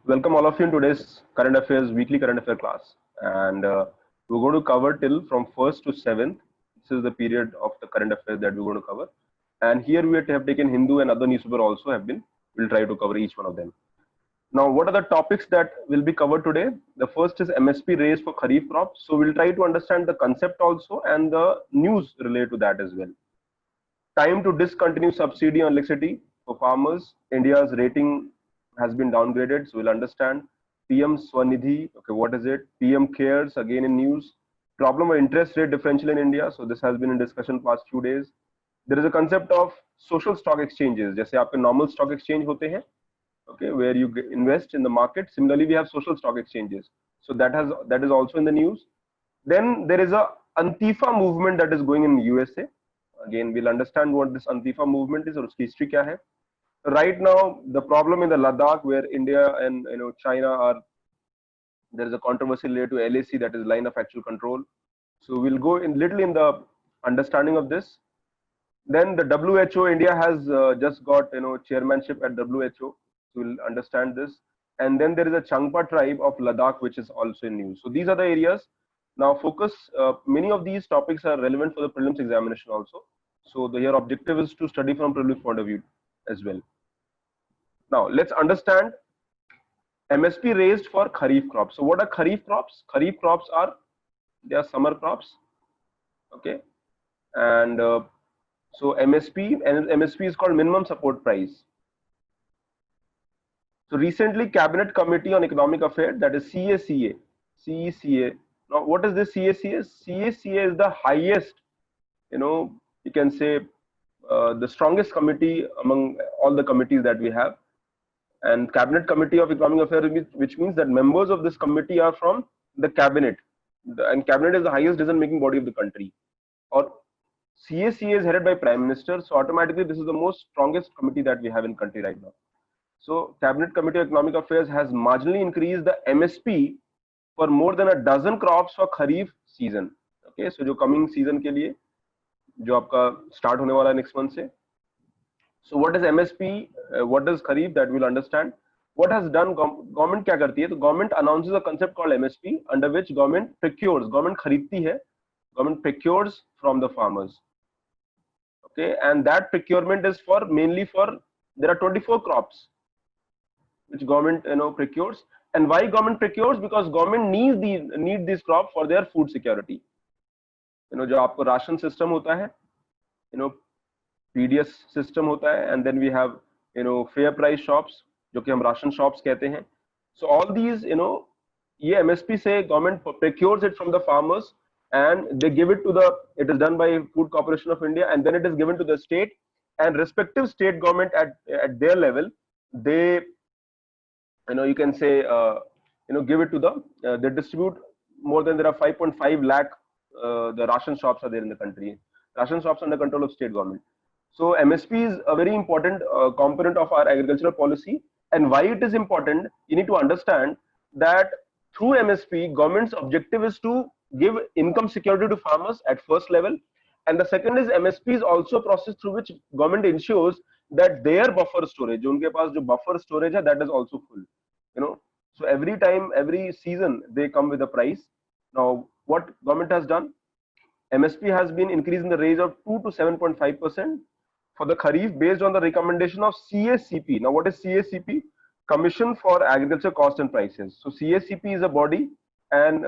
Welcome all of you in today's current affairs weekly current affair class, and we're going to cover till from 1st to 7th. This is the period of the current affairs that we're going to cover, and here we have taken Hindu and other newspaper also have been. We'll try to cover each one of them. Now, what are the topics that will be covered today? The first is MSP raised for Kharif crops. So we'll try to understand the concept also and the news related to that as well. Time to discontinue subsidy on electricity for farmers. India's rating has been downgraded, so we'll understand. PM Swanidhi, okay, what is it? PM Cares, again in news. Problem of interest rate differential in India, so this has been in discussion past few days. There is a concept of social stock exchanges, जैसे आपके normal stock exchange होते हैं, okay, where you invest in the market. Similarly, we have social stock exchanges, so that is also in the news. Then there is a Antifa movement that is going in USA. Again, we'll understand what this Antifa movement is और उसकी history क्या है. Right now, the problem in the Ladakh, where India and China are, there is a controversy related to LAC, that is line of actual control. So we'll go in little in the understanding of this. Then the WHO, India has just got chairmanship at WHO, so we'll understand this. And then there is a Changpa tribe of Ladakh, which is also in news. So these are the areas. Now focus. Many of these topics are relevant for the prelims examination also. So your objective is to study from prelims point of view as well. Now let's understand MSP raised for Kharif crops. So what are Kharif crops? Kharif crops are, they are summer crops. Okay, and so MSP is called minimum support price. So recently, Cabinet Committee on Economic Affairs, that is CECA. Now, what is this CECA? CECA is the highest, you can say, the strongest committee among all the committees that we have. And Cabinet Committee of Economic Affairs, which means that members of this committee are from the cabinet, and cabinet is the highest decision-making body of the country. Or CECA is headed by Prime Minister, so automatically this is the most strongest committee that we have in country right now. So Cabinet Committee of Economic Affairs has marginally increased the MSP for more than a dozen crops for Kharif season. Okay, so जो coming season के लिए जो आपका start होने वाला next month से. So what is MSP? What is Kharif? That we'll understand. What has done government क्या करती है? तो government announces a concept called MSP, under which government procures, government खरीदती है, government procures from the farmers. Okay, and that procurement is for mainly for, there are 24 crops which government procures. And why government procures? Because government need these crops for their food security. जो आपको ration system होता है, PDS system होता है, and then we have fair price shops, जो कि हम ration shops कहते हैं. So all these ये MSP से government procures it from the farmers, and they give it to it is done by Food Corporation of India, and then it is given to the state, and respective state government at their level, they you can say give it to they distribute more than, there are 5.5 lakh the ration shops are there in the country. Ration shops under control of state government. So MSP is a very important component of our agricultural policy. And why it is important, you need to understand that through MSP, government's objective is to give income security to farmers at first level. And the second is MSP is also a process through which government ensures that their buffer storage, जो उनके पास जो buffer storage है, that is also full. So every time, every season, they come with a price. Now, what government has done? MSP has been increasing the range of 2 to 7.5% for the Kharif based on the recommendation of CACP. Now, what is CACP? Commission for Agriculture Cost and Prices. So CACP is a body, and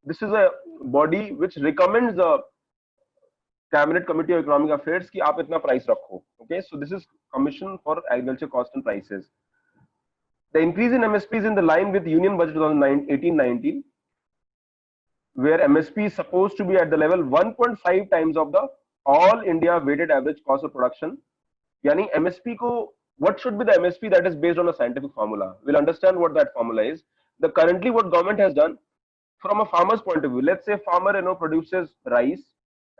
this is a body which recommends the Cabinet Committee of Economic Affairs कि आप इतना price रखो. Okay, so this is Commission for Agriculture Cost and Prices. The increase in MSP is in the line with Union Budget 2018-19, where MSP is supposed to be at the level 1.5 times of the all India weighted average cost of production. Yani MSP ko, what should be the MSP? That is based on a scientific formula. We'll understand what that formula is. Currently what government has done, from a farmer's point of view, let's say farmer produces rice,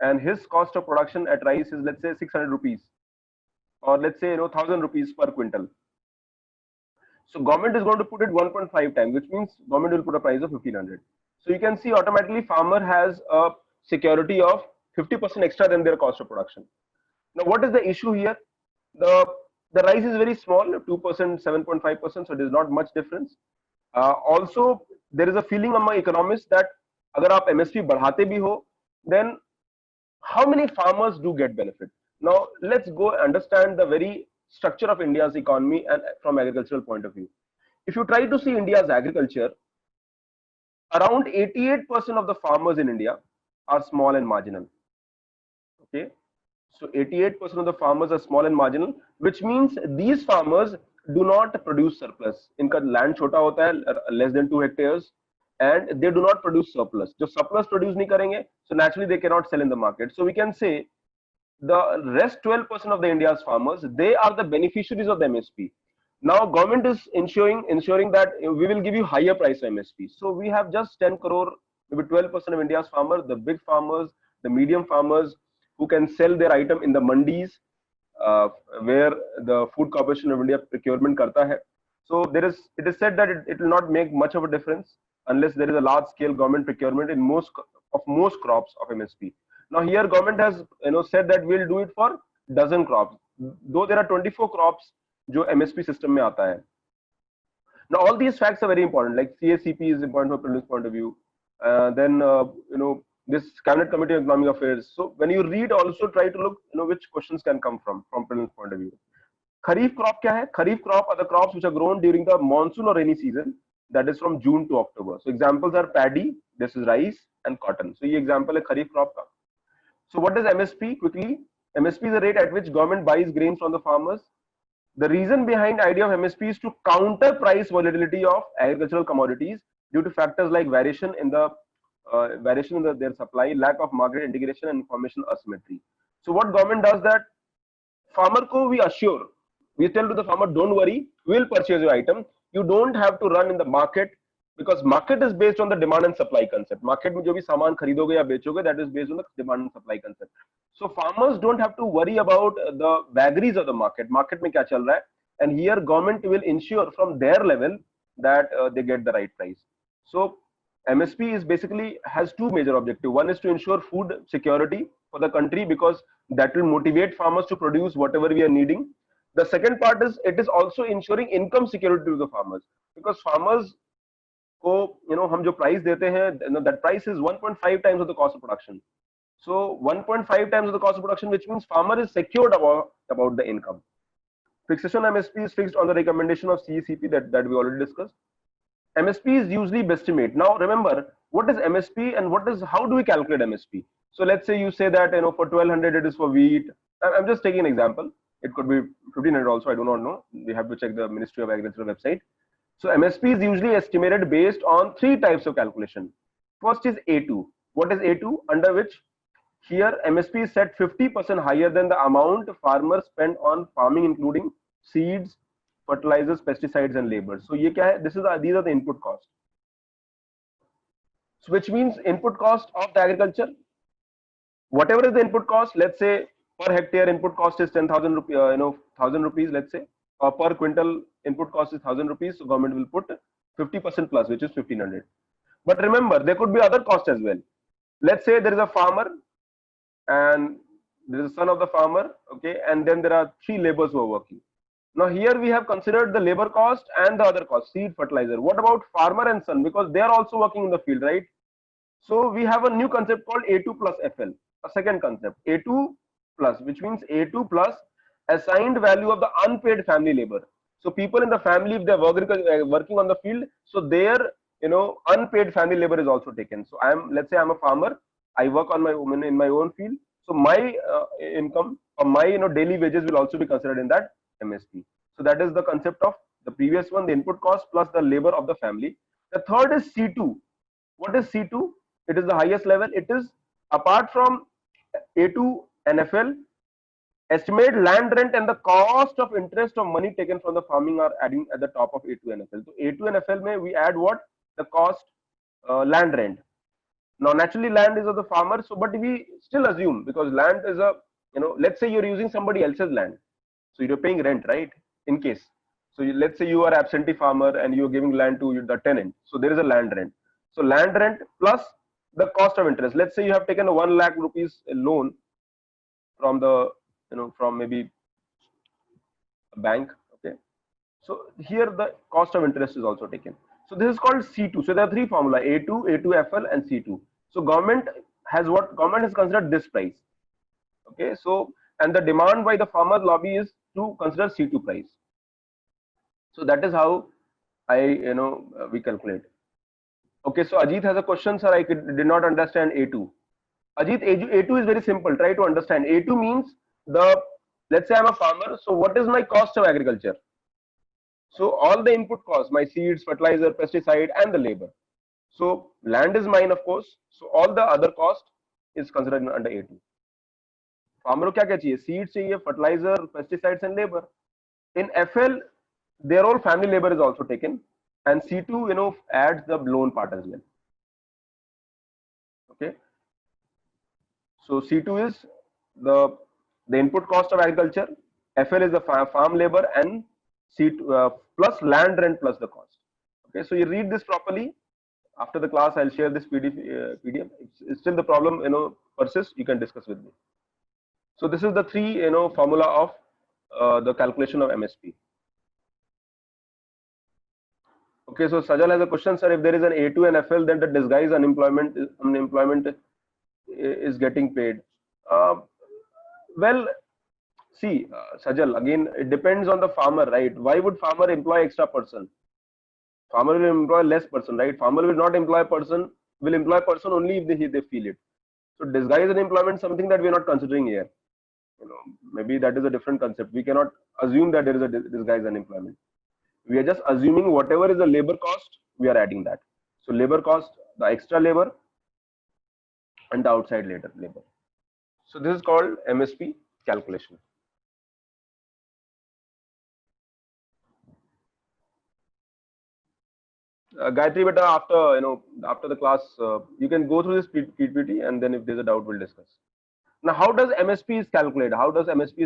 and his cost of production at rice is, let's say, 600 rupees, or let's say 1000 rupees per quintal. So government is going to put it 1.5 times, which means government will put a price of 1500. So you can see automatically farmer has a security of 50% extra than their cost of production. Now, what is the issue here? The the rise is very small, 2%, 7.5%, so it is not much difference. Also, there is a feeling among economists that अगर आप MSP बढ़ाते भी हो, then how many farmers do get benefit? Now, let's go understand the very structure of India's economy and from agricultural point of view. If you try to see India's agriculture, around 88% of the farmers in India are small and marginal. Okay, so 88% of the farmers are small and marginal, which means these farmers do not produce surplus. इनका land छोटा होता है, less than 2 hectares, and they do not produce surplus. जो surplus produce नहीं करेंगे, so naturally they cannot sell in the market. So we can say the rest 12% of the India's farmers, they are the beneficiaries of the MSP. Now government is ensuring that we will give you higher price MSP. So we have just 10 crore, maybe 12% of India's farmers, the big farmers, the medium farmers who can sell their item in the mandis, where the Food Corporation of India procurement karta hai. So it is said that it will not make much of a difference unless there is a large scale government procurement in most crops of MSP. Now here government has said that we'll do it for dozen crops, though there are 24 crops जो MSP system में आता है. Now all these facts are very important, like CACP is important from prelims point of view. Then this Cabinet Committee on Economic Affairs. So when you read, also try to look which questions can come from prelims point of view. Kharif crop क्या है? Kharif crop are the crops which are grown during the monsoon or rainy season, that is from June to October. So examples are paddy, this is rice, and cotton. So ये example है Kharif crop का. So what is MSP? Quickly, MSP is the rate at which government buys grains from the farmers. The reason behind idea of MSP is to counter price volatility of agricultural commodities due to factors like variation in their supply, lack of market integration, and information asymmetry. So what government does that farmer ko we assure, we tell to the farmer, don't worry, we'll purchase your item. You don't have to run in the market, because market is based on the demand and supply concept. Market में जो भी सामान खरीदोगे या बेचोगे, that is based on the demand and supply concept. So farmers don't have to worry about the vagaries of the market. Market में क्या चल रहा है? And here government will ensure from their level that they get the right price. So MSP is basically has two major objectives. One is to ensure food security for the country, because that will motivate farmers to produce whatever we are needing. The second part is it is also ensuring income security to the farmers, because farmers को हम जो price देते हैं, that price is 1.5 times of the cost of production. So 1.5 times of the cost of production, which means farmer is secured about the income. Fixation MSP is fixed on the recommendation of CECP that we already discussed. MSP is usually bestimate. Now remember, what is MSP and how do we calculate MSP? So let's say you say that for 1200 it is for wheat. I'm just taking an example. It could be 1500 also, I do not know. We have to check the Ministry of Agriculture website. So MSP is usually estimated based on three types of calculation. First is A2. What is A2? Under which here MSP is set 50% higher than the amount farmers spend on farming, including seeds, fertilizers, pesticides, and labor. So these are the input costs. So which means input cost of the agriculture. Whatever is the input cost, let's say per hectare input cost is 10,000 rupees, 1,000 rupees, let's say, or per quintal input cost is 1,000 rupees. So government will put 50% plus, which is 1,500. But remember, there could be other costs as well. Let's say there is a farmer and there is a son of the farmer, okay, and then there are 3 laborers who are working. Now here we have considered the labor cost and the other cost, seed, fertilizer. What about farmer and son? Because they are also working in the field, right? So we have a new concept called A2 plus FL, a second concept, A2 plus, which means A2 plus assigned value of the unpaid family labor. So people in the family, if they are working on the field, so their unpaid family labor is also taken. So let's say I'm a farmer, I work on in my own field. So my income or my daily wages will also be considered in that MSP. So that is the concept of the previous one, the input cost plus the labor of the family. The third is C2. What is C2? It is the highest level. It is apart from A2 and FL, estimate land rent and the cost of interest of money taken from the farming are adding at the top of A2 and FL. So A2 and FL may we add what? The cost, land rent. Now naturally land is of the farmer, so but we still assume, because land is a, let's say you're using somebody else's land, so you're paying rent, right? In case, so let's say you are absentee farmer and you're giving land to the tenant, so there is a land rent. So land rent plus the cost of interest. Let's say you have taken a 1 lakh rupees loan from the from maybe a bank. Okay, so here the cost of interest is also taken. So this is called C2. So there are three formula: A2, A2FL, and C2. So government has considered this price. Okay, so and the demand by the farmers lobby is to consider C2 price. So that is how we calculate. Okay, so Ajit has a question, sir. Did not understand A2. Ajit, A2 is very simple. Try to understand. A2 means let's say I'm a farmer. So what is my cost of agriculture? So all the input costs, my seeds, fertilizer, pesticide, and the labor. So land is mine, of course. So all the other cost is considered under A2. Farmer को क्या क्या चाहिए? Seeds चाहिए, fertilizer, pesticides, and labor. In FL, their all family labor is also taken, and C2 adds the loan part as well. Okay. So C2 is the input cost of agriculture, FL is the farm labor, and C2 plus land rent plus the cost. Okay, so you read this properly. After the class, I'll share this PDF. It's still the problem persists, you can discuss with me. So this is the three formula of the calculation of MSP. Okay, so Sajal has a question, sir. If there is an A2 and FL, then the disguised unemployment is getting paid. Well, see, Sajal, again, it depends on the farmer, right? Why would farmer employ extra person? Farmer will employ less person, right? Farmer will not employ person, will employ person only if they feel it. So disguised unemployment is something that we are not considering here. Maybe that is a different concept. We cannot assume that there is a disguised unemployment. We are just assuming whatever is the labor cost, we are adding that. So labor cost, the extra labor, and the outside labor. So this is called MSP calculation. Gayatri, beta, after the class, you can go through this PPT, and then if there's a doubt, we'll discuss. Now, how does MSP is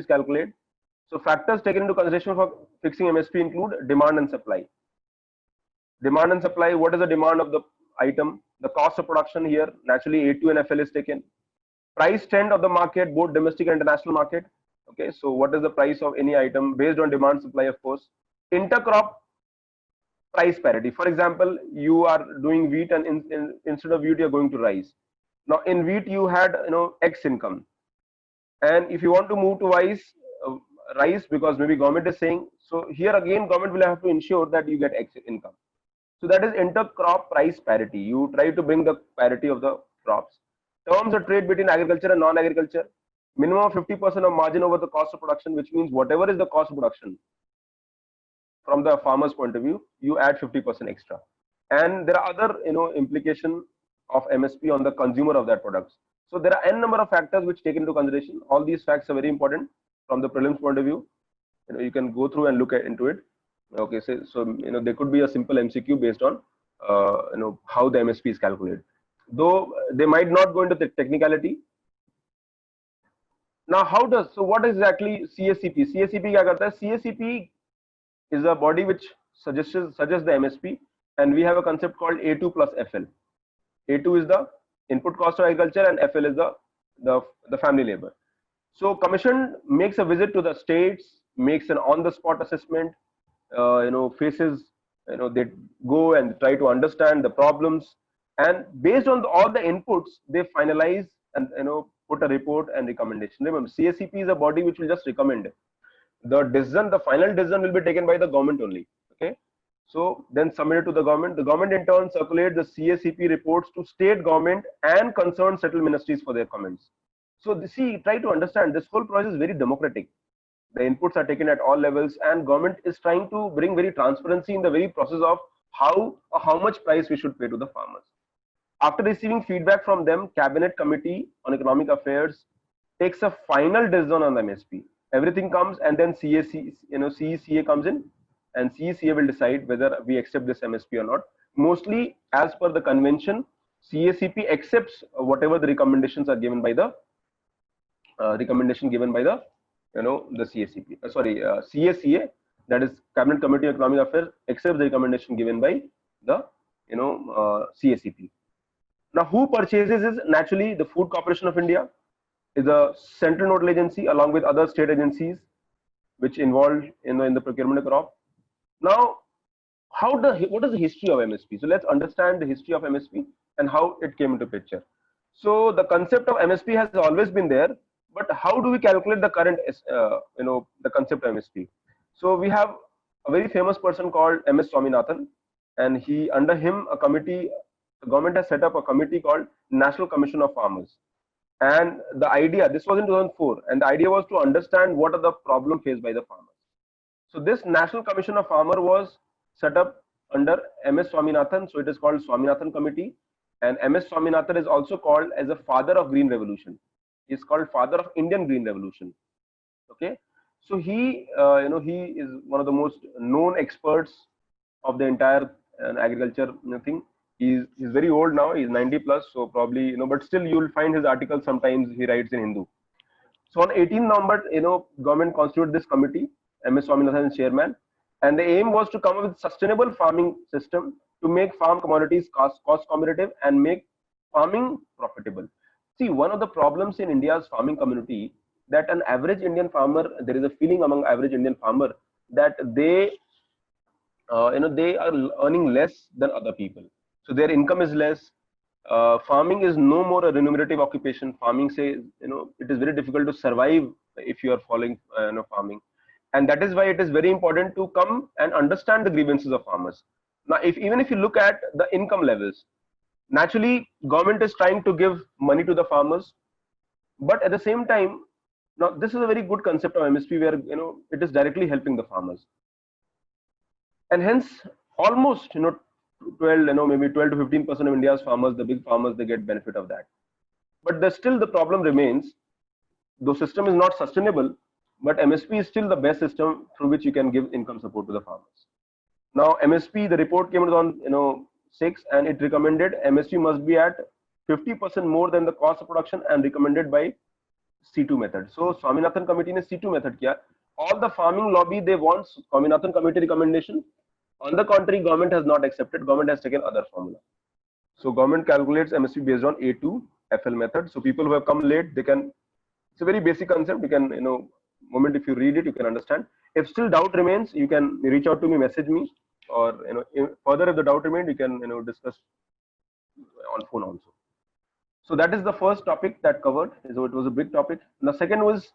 calculated? So factors taken into consideration for fixing MSP include demand and supply. Demand and supply. What is the demand of the item? The cost of production here. Naturally, A2 and FL is taken. Price trend of the market, both domestic and international market. Okay, so what is the price of any item based on demand supply, of course. Intercrop price parity. For example, you are doing wheat, and instead of wheat, you're going to rice. Now, in wheat, you had X income, and if you want to move to rice, because maybe government is saying so, here again government will have to ensure that you get X income. So that is intercrop price parity. You try to bring the parity of the crops. Terms of trade between agriculture and non-agriculture. Minimum of 50% of margin over the cost of production, which means whatever is the cost of production from the farmer's point of view, you add 50% extra. And there are other implication of MSP on the consumer of that product. So there are n number of factors which take into consideration. All these facts are very important from the prelims point of view. You can go through and look into it. Okay, so there could be a simple MCQ based on how the MSP is calculated, though they might not go into the technicality. Now, what is exactly CSCP? CSCP kya karta hai? CSCP is a body which suggests the MSP, and we have a concept called A2 plus FL. A2 is the input cost of agriculture, and FL is the family labor. So commission makes a visit to the states, makes an on-the-spot assessment, faces, they go and try to understand the problems, and based on all the inputs, they finalize and put a report and recommendation. Remember, CSCP is a body which will just recommend. The final decision will be taken by the government only. Okay, so then submitted to the government. The government in turn circulates the CSCP reports to state government and concerned central ministries for their comments. So try to understand, this whole process is very democratic. The inputs are taken at all levels, and government is trying to bring very transparency in the very process of how much price we should pay to the farmers. After receiving feedback from them, Cabinet Committee on Economic Affairs takes a final decision on the MSP. Everything comes, and then CECA comes in, and CECA will decide whether we accept this MSP or not. Mostly, as per the convention, CACP accepts whatever the recommendations are given by the the CACP. CACA, that is Cabinet Committee on Economic Affairs, accepts the recommendation given by the CACP. Now, who purchases is naturally the Food Corporation of India, is a central nodal agency along with other state agencies. which involved in the procurement of crop. Now, what is the history of MSP? So let's understand the history of MSP and how it came into picture. So the concept of MSP has always been there, but how do we calculate the current, the concept of MSP? So we have a very famous person called MS Swaminathan, and under him a committee, the government has set up a committee called National Commission of Farmers. And the idea, this was in 2004, and the idea was to understand what are the problems faced by the farmers. So this National Commission of Farmer was set up under MS Swaminathan. So it is called Swaminathan Committee. And MS Swaminathan is also called as a father of Green Revolution. He is called father of Indian Green Revolution. Okay. So he is one of the most known experts of the entire agriculture thing. He's very old now. He's 90 plus. So probably, but still you will find his articles sometimes he writes in Hindu. So on 18 November, government constituted this committee. MS Swaminathan is chairman, and the aim was to come up with sustainable farming system to make farm commodities cost competitive and make farming profitable. See, one of the problems in India's farming community, that an average Indian farmer, there is a feeling among average Indian farmer that they they are earning less than other people, so their income is less. Farming is no more a remunerative occupation. Farming says, it is very difficult to survive if you are following farming. And that is why it is very important to come and understand the grievances of farmers. Now, even if you look at the income levels, naturally government is trying to give money to the farmers, but at the same time, now this is a very good concept of MSP where it is directly helping the farmers, and hence almost 12 maybe 12 to 15% of India's farmers, the big farmers, they get benefit of that. But still the problem remains, the system is not sustainable. But MSP is still the best system through which you can give income support to the farmers. Now, MSP, the report came out on 6, and it recommended MSP must be at 50% more than the cost of production and recommended by C2 method. So Swaminathan committee ne C2 method kiya. All the farming lobby, they want Swaminathan committee recommendation. On the contrary, government has not accepted. Government has taken other formula. So government calculates MSP based on A2 FL method. So people who have come late, they can. It's a very basic concept. You can moment if you read it, you can understand. If still doubt remains, you can reach out to me, message me, or further if the doubt remains, you can discuss on phone also. So that is the first topic that covered. So it was a big topic. The second was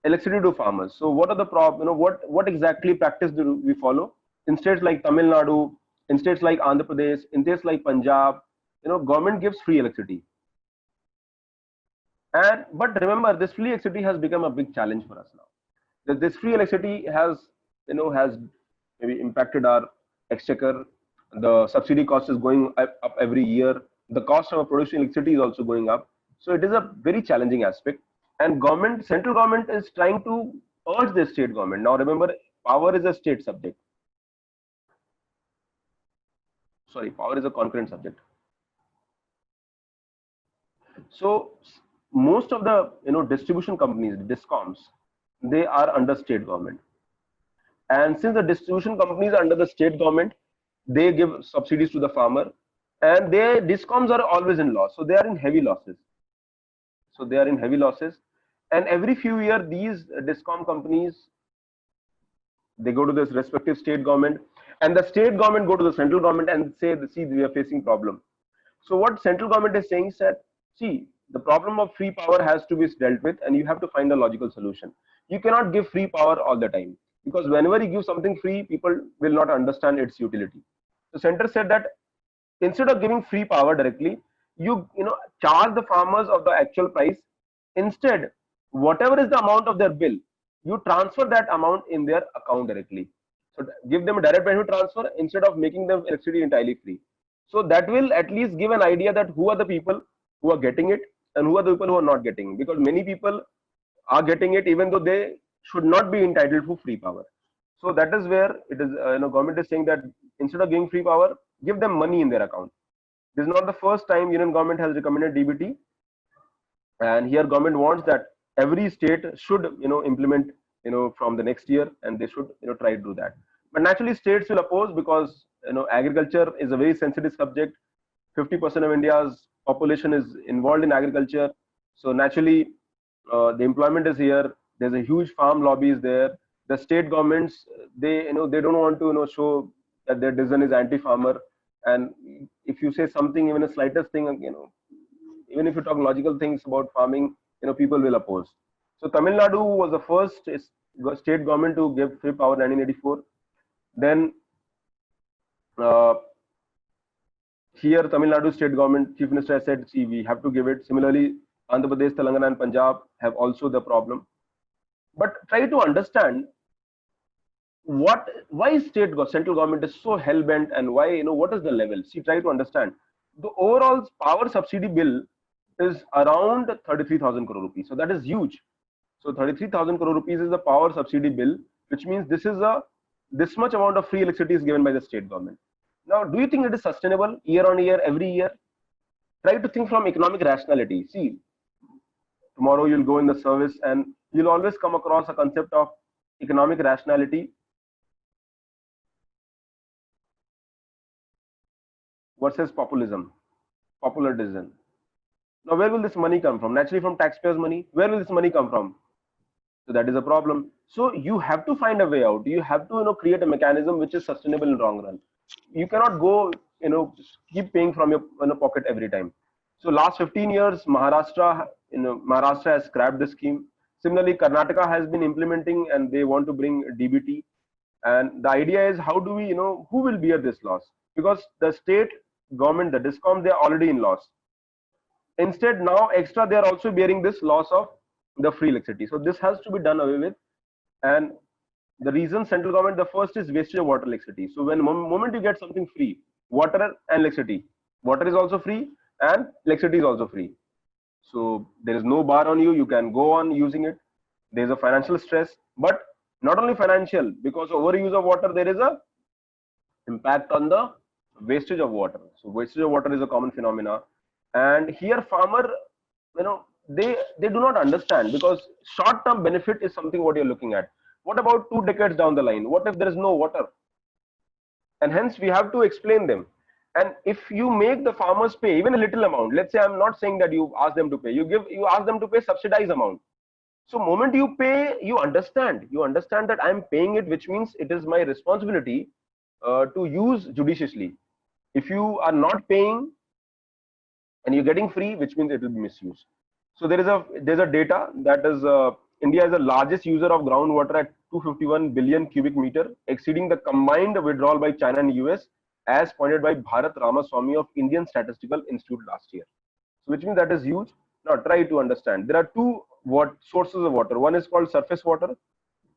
electricity to farmers. So what are the what exactly practice do we follow in states like Tamil Nadu, in states like Andhra Pradesh, in states like Punjab? Government gives free electricity. But remember, this free electricity has become a big challenge for us now. This free electricity has maybe impacted our exchequer. The subsidy cost is going up every year. The cost of producing electricity is also going up. So it is a very challenging aspect. And central government is trying to urge the state government. Now remember, power is a state subject. Sorry, power is a concurrent subject. So most of the distribution companies, DISCOMs, they are under state government. And since the distribution companies are under the state government, they give subsidies to the farmer, and their DISCOMs are always in loss. So they are in heavy losses. And every few years, these DISCOM companies, they go to this respective state government, and the state government go to the central government and say, see, we are facing problem. So what central government is saying is that, see, the problem of free power has to be dealt with, and you have to find a logical solution. You cannot give free power all the time, because whenever you give something free, people will not understand its utility. The center said that instead of giving free power directly, you charge the farmers of the actual price. Instead, whatever is the amount of their bill, you transfer that amount in their account directly. So give them a direct benefit transfer instead of making them electricity entirely free. So that will at least give an idea that who are the people who are getting it and who are the people who are not getting it, because many people are getting it even though they should not be entitled to free power. So that is where it is, government is saying that instead of giving free power, give them money in their account. This is not the first time Union government has recommended DBT, and here government wants that every state should implement from the next year, and they should try to do that. But naturally states will oppose, because agriculture is a very sensitive subject. 50% of India's population is involved in agriculture, so naturally the employment is here. There's a huge farm lobby is there, the state governments, they they don't want to show that their decision is anti-farmer. And if you say something, even a slightest thing, even if you talk logical things about farming, people will oppose. So Tamil Nadu was the first state government to give free power in 1984. Then uh, here Tamil Nadu state government chief minister has said, see, we have to give it. Similarly, Andhra Pradesh, Telangana, and Punjab have also the problem. But try to understand why central government is so hell bent, and why, what is the level. See, try to understand the overall power subsidy bill is around 33,000 crore rupees. So that is huge. So 33,000 crore rupees is the power subsidy bill, which means this much amount of free electricity is given by the state government. Now, do you think it is sustainable year on year, every year? Try to think from economic rationality. See, tomorrow you'll go in the service and you'll always come across a concept of economic rationality versus populism, popular decision. Now, where will this money come from? Naturally, from taxpayers' money. Where will this money come from? So that is a problem. So you have to find a way out. You have to create a mechanism which is sustainable in long run. You cannot go keep paying from your pocket every time. So last 15 years, Maharashtra has scrapped the scheme. Similarly, Karnataka has been implementing, and they want to bring DBT. And the idea is, how do we, who will bear this loss? Because the state government, the DISCOM, they are already in loss. Instead, now extra, they are also bearing this loss of the free electricity. So this has to be done away with. And the reason central government, the first is wastage of water electricity. So when moment you get something free, water and electricity, water is also free and electricity is also free. So there is no bar on you. You can go on using it. There is a financial stress, but not only financial, because overuse of water, there is a impact on the wastage of water. So wastage of water is a common phenomena. And here farmer, they do not understand, because short-term benefit is something what you're looking at. What about 2 decades down the line? What if there is no water? And hence we have to explain them. And if you make the farmers pay even a little amount, let's say, I'm not saying that you ask them to pay, you ask them to pay subsidized amount. So moment you pay, you understand that I'm paying it, which means it is my responsibility to use judiciously. If you are not paying and you're getting free, which means it will be misused. So there's a data that is India is the largest user of groundwater at 251 billion cubic meter, exceeding the combined withdrawal by China and US, as pointed by Bharat Ramaswamy of Indian Statistical Institute last year. So which means that is huge. Now try to understand. There are two sources of water. One is called surface water,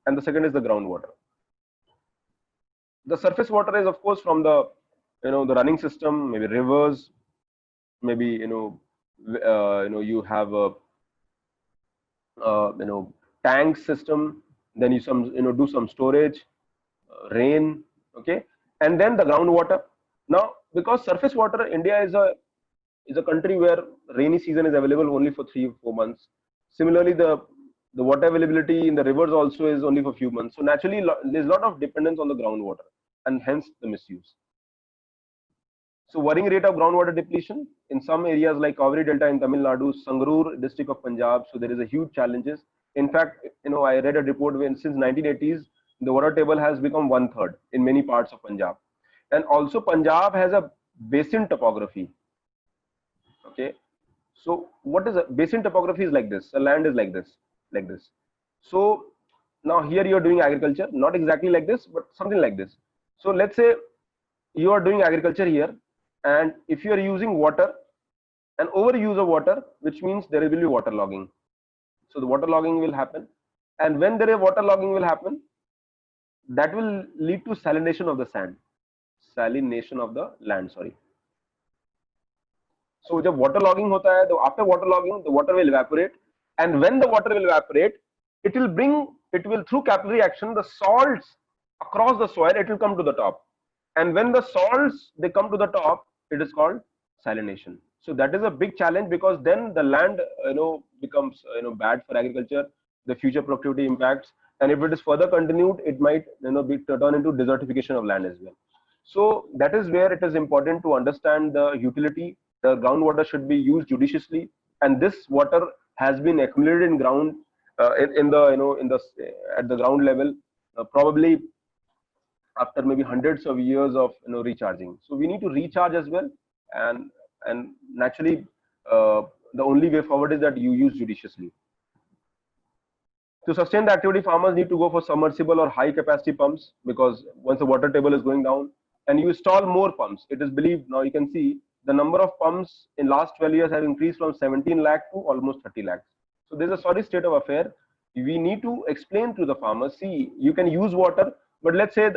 and the second is the groundwater. The surface water is, of course, from the the running system, maybe rivers, maybe you have a tank system, then you do some storage, rain, okay, and then the groundwater. Now, because surface water, India is a country where rainy season is available only for 3 or 4 months. Similarly, the water availability in the rivers also is only for a few months. So naturally, there's a lot of dependence on the groundwater, and hence the misuse. So worrying rate of groundwater depletion in some areas like Kaveri Delta in Tamil Nadu, Sangrur district of Punjab. So there is a huge challenges. In fact, I read a report when since 1980s, the water table has become 1/3 in many parts of Punjab. And also Punjab has a basin topography. Okay. So what is a basin topography is like this. The land is like this. So now here you are doing agriculture, not exactly like this, but something like this. So let's say you are doing agriculture here, and if you are using water, an overuse of water, which means there will be waterlogging. So the waterlogging will happen, and when there is waterlogging will happen, that will lead to salination of the land. Sorry. So जब waterlogging होता है, तो after waterlogging, the water will evaporate, and when the water will evaporate, it will through capillary action, the salts across the soil, it will come to the top. And when the salts they come to the top, it is called salination. So that is a big challenge, because then the land becomes bad for agriculture, the future productivity impacts, and if it is further continued, it might be turned into desertification of land as well. So that is where it is important to understand the utility. The groundwater should be used judiciously, and this water has been accumulated in ground at the ground level, probably after maybe hundreds of years of recharging. So we need to recharge as well, and naturally the only way forward is that you use judiciously. To sustain the activity, farmers need to go for submersible or high capacity pumps, because once the water table is going down, and you install more pumps. It is believed, now you can see the number of pumps in last 12 years has increased from 17 lakh to almost 30 lakhs. So there's a sorry state of affair. We need to explain to the farmers, see, you can use water, but let's say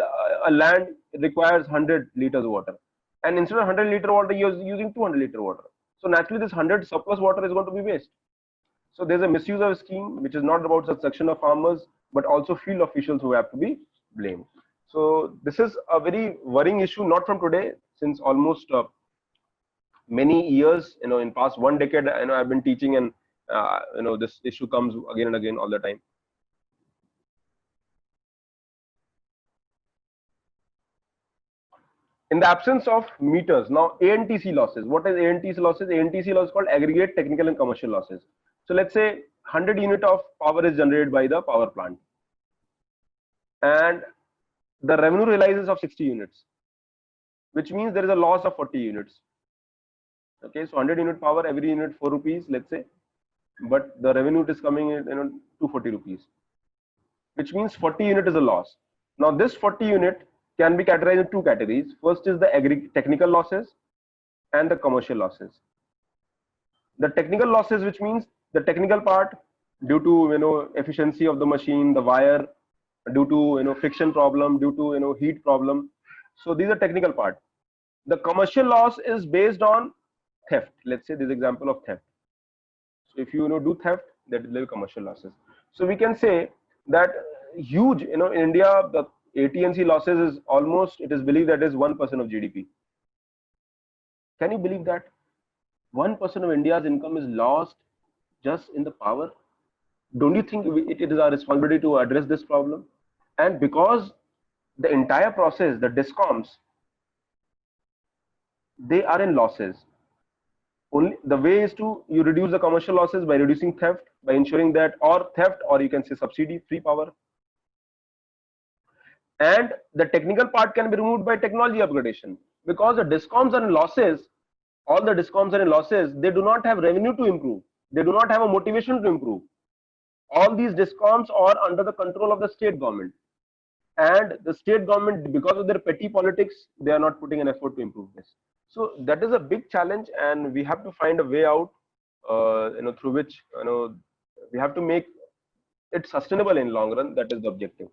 a land requires 100 liters of water, and instead of 100-liter water, you're using 200-liter water. So naturally this 100 surplus water is going to be waste. So there's a misuse of a scheme, which is not about the section of farmers, but also field officials who have to be blamed. So this is a very worrying issue, not from today, since almost many years. In past 1 decade, I've been teaching, and this issue comes again and again all the time. In the absence of meters, now ANTC losses. What is ANTC losses? ANTC loss is called aggregate technical and commercial losses. So let's say 100 unit of power is generated by the power plant, and the revenue realizes of 60 units, which means there is a loss of 40 units. Okay, so 100 unit power, every unit 4 rupees, let's say, but the revenue is coming in 240 rupees, which means 40 unit is a loss. Now this 40 unit can be categorized in two categories. First is the aggregate technical losses and the commercial losses. The technical losses, which means the technical part due to efficiency of the machine, the wire, due to friction problem, due to heat problem. So these are technical part. The commercial loss is based on theft. Let's say this example of theft. So if you do theft, that will be commercial losses. So we can say that huge, in India, the AT&C losses is almost, it is believed that is 1% of GDP. Can you believe that 1% of India's income is lost just in the power? Don't you think it is our responsibility to address this problem? And because the entire process, the DISCOMs, they are in losses. Only the way is to you reduce the commercial losses by reducing theft, by ensuring that, or theft, or you can say subsidy, free power. And the technical part can be removed by technology upgradation, because the DISCOMs are in losses. All the DISCOMs are in losses. They do not have revenue to improve. They do not have a motivation to improve. All these DISCOMs are under the control of the state government, and the state government, because of their petty politics, they are not putting an effort to improve this. So that is a big challenge, and we have to find a way out, through which we have to make it sustainable in long run. That is the objective.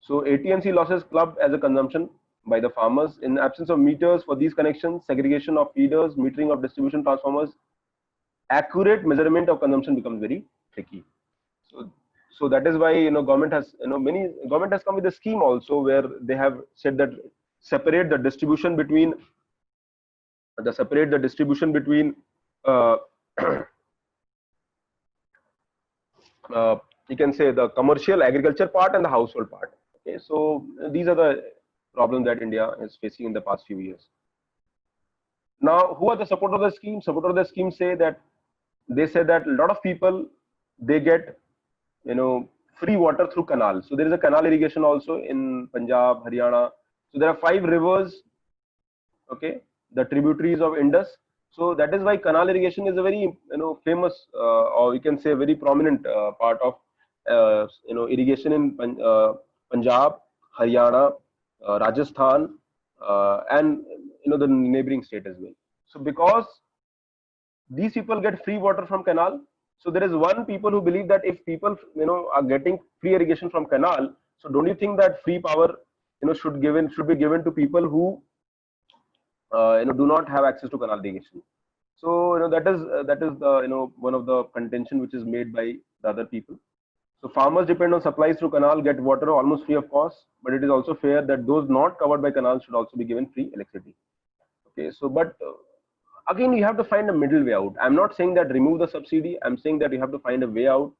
So AT&C losses clubbed as a consumption by the farmers. In the absence of meters for these connections, segregation of feeders, metering of distribution transformers, accurate measurement of consumption becomes very tricky. So that is why government has government has come with a scheme also, where they have said that separate the distribution between you can say the commercial agriculture part and the household part. Okay, so these are the problems that India is facing in the past few years. Now, who are the supporters of the scheme? Supporters of the scheme say that a lot of people, they get free water through canals. So there is a canal irrigation also in Punjab, Haryana. So there are 5 rivers, okay, the tributaries of Indus. So that is why canal irrigation is a very famous, or you can say very prominent part of irrigation in Punjab, Haryana, Rajasthan, and the neighboring state as well. So because these people get free water from canal, so there is one people who believe that if people are getting free irrigation from canal, so don't you think that free power should be given to people who do not have access to canal irrigation? So that is the one of the contention which is made by the other people. So farmers depend on supplies through canal, get water almost free of cost, but it is also fair that those not covered by canal should also be given free electricity. Okay, so but again, you have to find a middle way out. I'm not saying that remove the subsidy. I'm saying that you have to find a way out.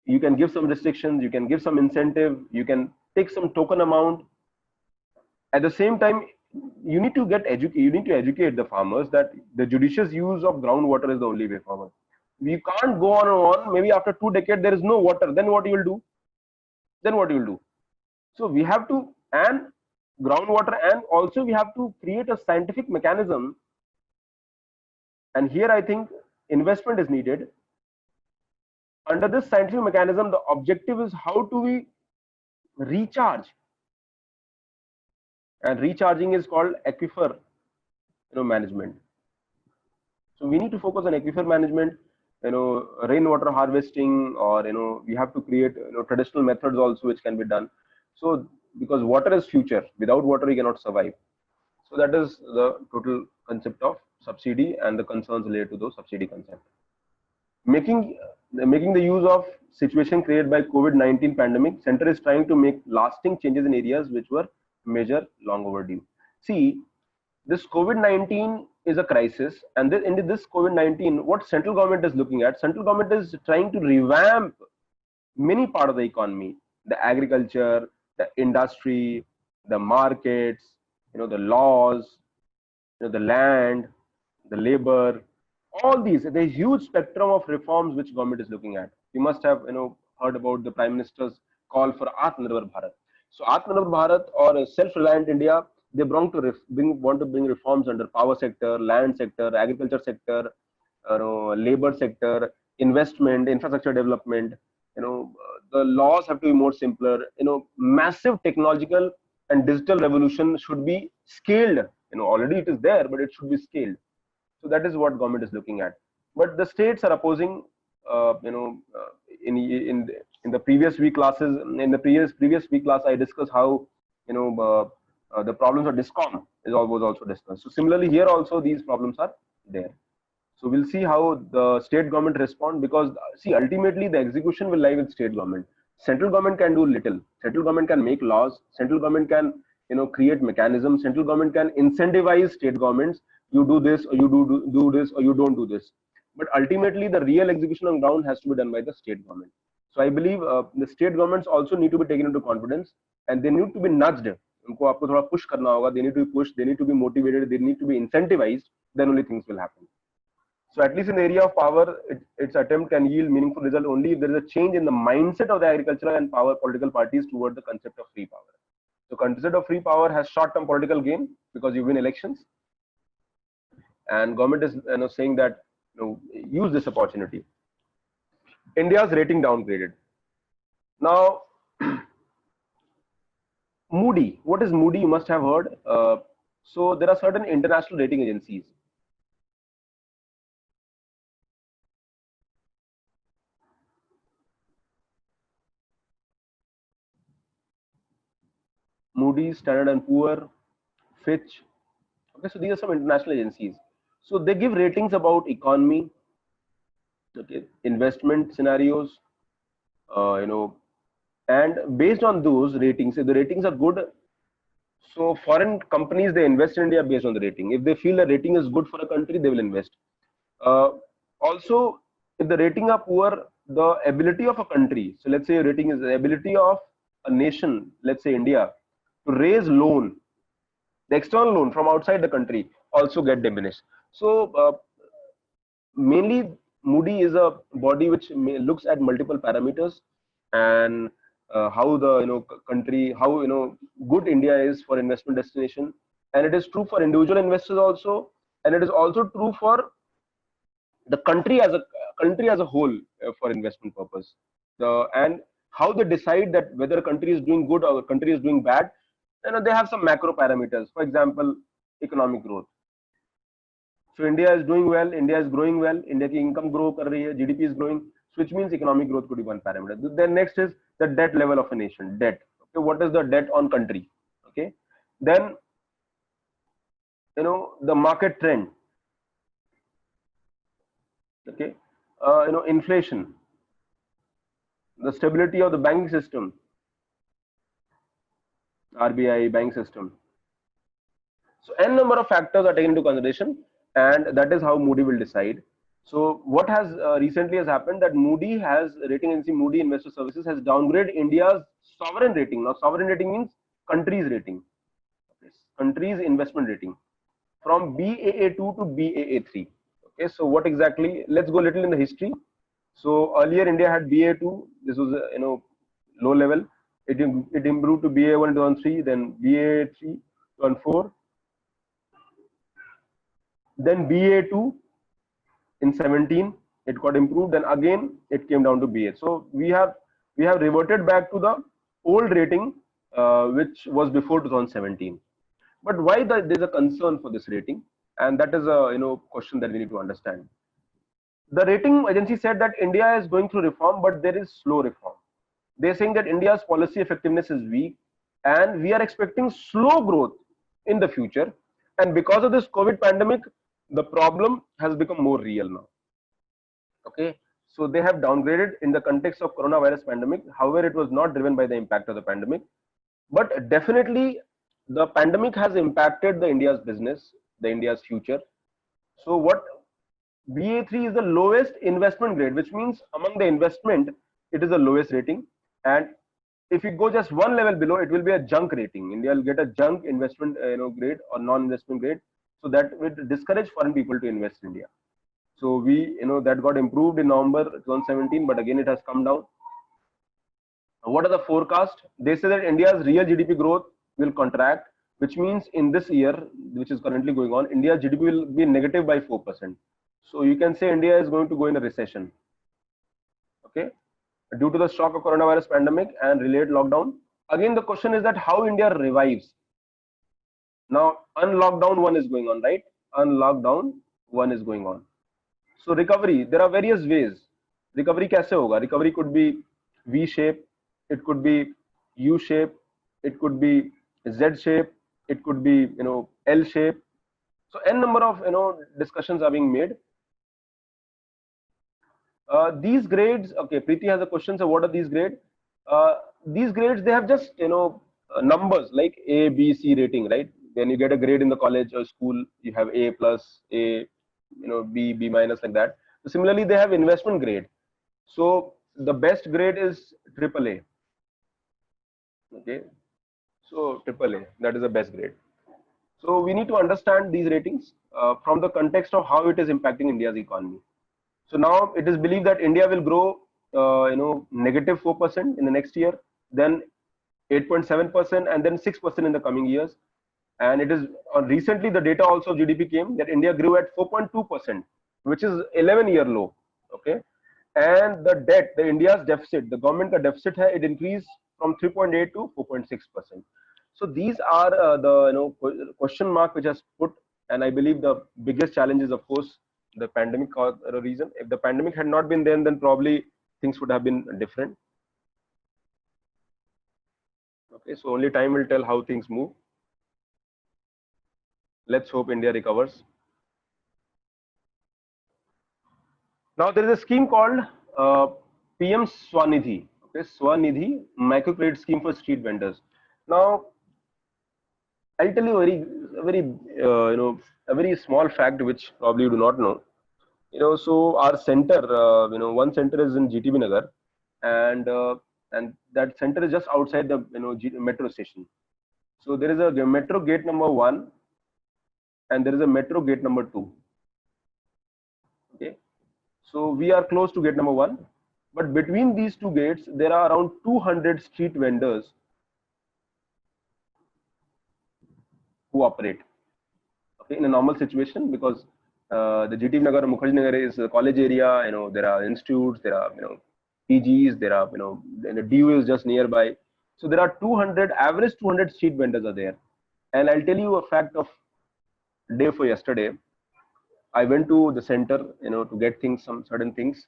You can give some restrictions, you can give some incentive, you can take some token amount. At the same time, you need to educate the farmers that the judicious use of groundwater is the only way forward. We can't go on and on. Maybe after 2 decades there is no water. Then what you will do? then what you will do? So we have to, and groundwater, and also we have to create a scientific mechanism. And here I think investment is needed. Under this scientific mechanism, the objective is how do we recharge, and recharging is called aquifer management. So we need to focus on aquifer management, rainwater harvesting, or we have to create traditional methods also which can be done. So because water is future, without water we cannot survive. So that is the total concept of subsidy and the concerns related to those subsidy concept. Making the use of situation created by COVID-19 pandemic, center is trying to make lasting changes in areas which were major long overdue. See, this COVID-19 is a crisis, and in this COVID-19, what central government is looking at, central government is trying to revamp many part of the economy, the agriculture, the industry, the markets, the laws, the land, the labor, all these. There's a huge spectrum of reforms which government is looking at. You must have heard about the Prime Minister's call for Atmanirbhar Bharat. So Atmanirbhar Bharat, or a self-reliant India, they want to bring reforms under power sector, land sector, agriculture sector, labor sector, investment, infrastructure development. The laws have to be more simpler. Massive technological and digital revolution should be scaled. Already it is there, but it should be scaled. So that is what government is looking at. But the states are opposing. In the previous week classes, in the previous week class, I discussed how the problems of DISCOM was also discussed. So similarly here also these problems are there. So we'll see how the state government respond, because see, ultimately the execution will lie with state government. Central government can do little. Central government can make laws. Central government can create mechanisms. Central government can incentivize state governments. You do this, or you do this, or you don't do this. But ultimately the real execution on ground has to be done by the state government. So I believe the state governments also need to be taken into confidence, and they need to be nudged. उनको आपको थोड़ा push करना होगा. They need to be pushed. They need to be motivated. They need to be incentivized. Then only things will happen. So at least in the area of power, its attempt can yield meaningful result only if there is a change in the mindset of the agricultural and power political parties toward the concept of free power. So concept of free power has short-term political gain because you win elections, and government is saying that use this opportunity. India's rating downgraded. Now, Moody. What is Moody? You must have heard. So there are certain international rating agencies. Moody's, Standard & Poor, Fitch. Okay, so these are some international agencies. So they give ratings about economy, okay, investment scenarios, and based on those ratings, if the ratings are good, so foreign companies, they invest in India based on the rating. If they feel the rating is good for a country, they will invest. Also, if the rating are poor, the ability of a country, so let's say rating is the ability of a nation, let's say India, to raise loan, the external loan from outside the country, also get diminished. So mainly Moody is a body which looks at multiple parameters, and how the country, how good India is for investment destination, and it is true for individual investors also, and it is also true for the country as a whole for investment purpose. And how they decide that whether a country is doing good or a country is doing bad, they have some macro parameters. For example, economic growth. So India is doing well, India is growing well, India ki income grow kar rahi hai, GDP is growing, so which means economic growth could be one parameter. Then next is the debt level of a nation, debt. Okay, what is the debt on country? Okay, then the market trend. Okay, inflation, the stability of the banking system, RBI, bank system. So n number of factors are taken into consideration, and that is how Moody will decide. So what has recently has happened, that Moody has, rating agency Moody Investor Services has downgraded India's sovereign rating. Now sovereign rating means country's rating, country's investment rating, from Baa2 to Baa3. Okay, so what exactly? Let's go a little in the history. So earlier India had Ba2. This was low level. it improved to BA1 2003, then BA3 2004, then BA2 in 17 it got improved, then again it came down to BA. So we have reverted back to the old rating which was before 2017. But why there's a concern for this rating, and that is a question that we need to understand. The rating agency said that India is going through reform, but there is slow reform. They're saying that India's policy effectiveness is weak, and we are expecting slow growth in the future. And because of this COVID pandemic, the problem has become more real now. Okay, so they have downgraded in the context of coronavirus pandemic. However, it was not driven by the impact of the pandemic, but definitely the pandemic has impacted the India's business, the India's future. So what BA3 is the lowest investment grade, which means among the investment, it is the lowest rating. And if you go just one level below, it will be a junk rating. India will get a junk investment grade or non-investment grade. So that would discourage foreign people to invest in India. So we, that got improved in November 2017, but again it has come down. What are the forecasts? They say that India's real GDP growth will contract, which means in this year, which is currently going on, India's GDP will be negative by 4%. So you can say India is going to go in a recession. Okay, due to the shock of coronavirus pandemic and related lockdown. Again, the question is that how India revives. Now, unlockdown one is going on, right? Unlockdown one is going on. So recovery, there are various ways. Recovery kaise hoga? Recovery could be V shape, it could be U shape, it could be Z shape, it could be L shape. So n number of discussions are being made. These grades, okay, Preeti has a question. So what are these grades? These grades, they have just numbers like A, B, C rating, right? When you get a grade in the college or school, you have A plus, A, B, B minus, like that. So similarly, they have investment grade. So the best grade is AAA. Okay, so AAA, that is the best grade. So we need to understand these ratings from the context of how it is impacting India's economy. So now it is believed that India will grow, negative 4% in the next year, then 8.7%, and then 6% in the coming years. And it is recently the data also of GDP came that India grew at 4.2%, which is 11-year low. Okay, and the debt, the India's deficit, the government ka deficit hai, it increased from 3.8 to 4.6%. So these are the question mark which has put, and I believe the biggest challenge is of course the pandemic reason. If the pandemic had not been there, then probably things would have been different. Okay, so only time will tell how things move. Let's hope India recovers. Now there is a scheme called PM Swanidhi. Okay, Swanidhi microcredit scheme for street vendors. Now I'll tell you a very small fact which probably you do not know. So our center, one center is in GTB Nagar, and that center is just outside the metro station. So there is a metro gate number 1, and there is a metro gate number 2. Okay, so we are close to gate number 1, but between these two gates there are around 200 street vendors who operate. Okay, in a normal situation, because the GTB Nagar and Mukherjee Nagar is a college area. There are institutes, there are PGs, there are the DU is just nearby. So there are 200 average 200 street vendors are there. And I'll tell you a fact of day for yesterday. I went to the center, to get things, some certain things,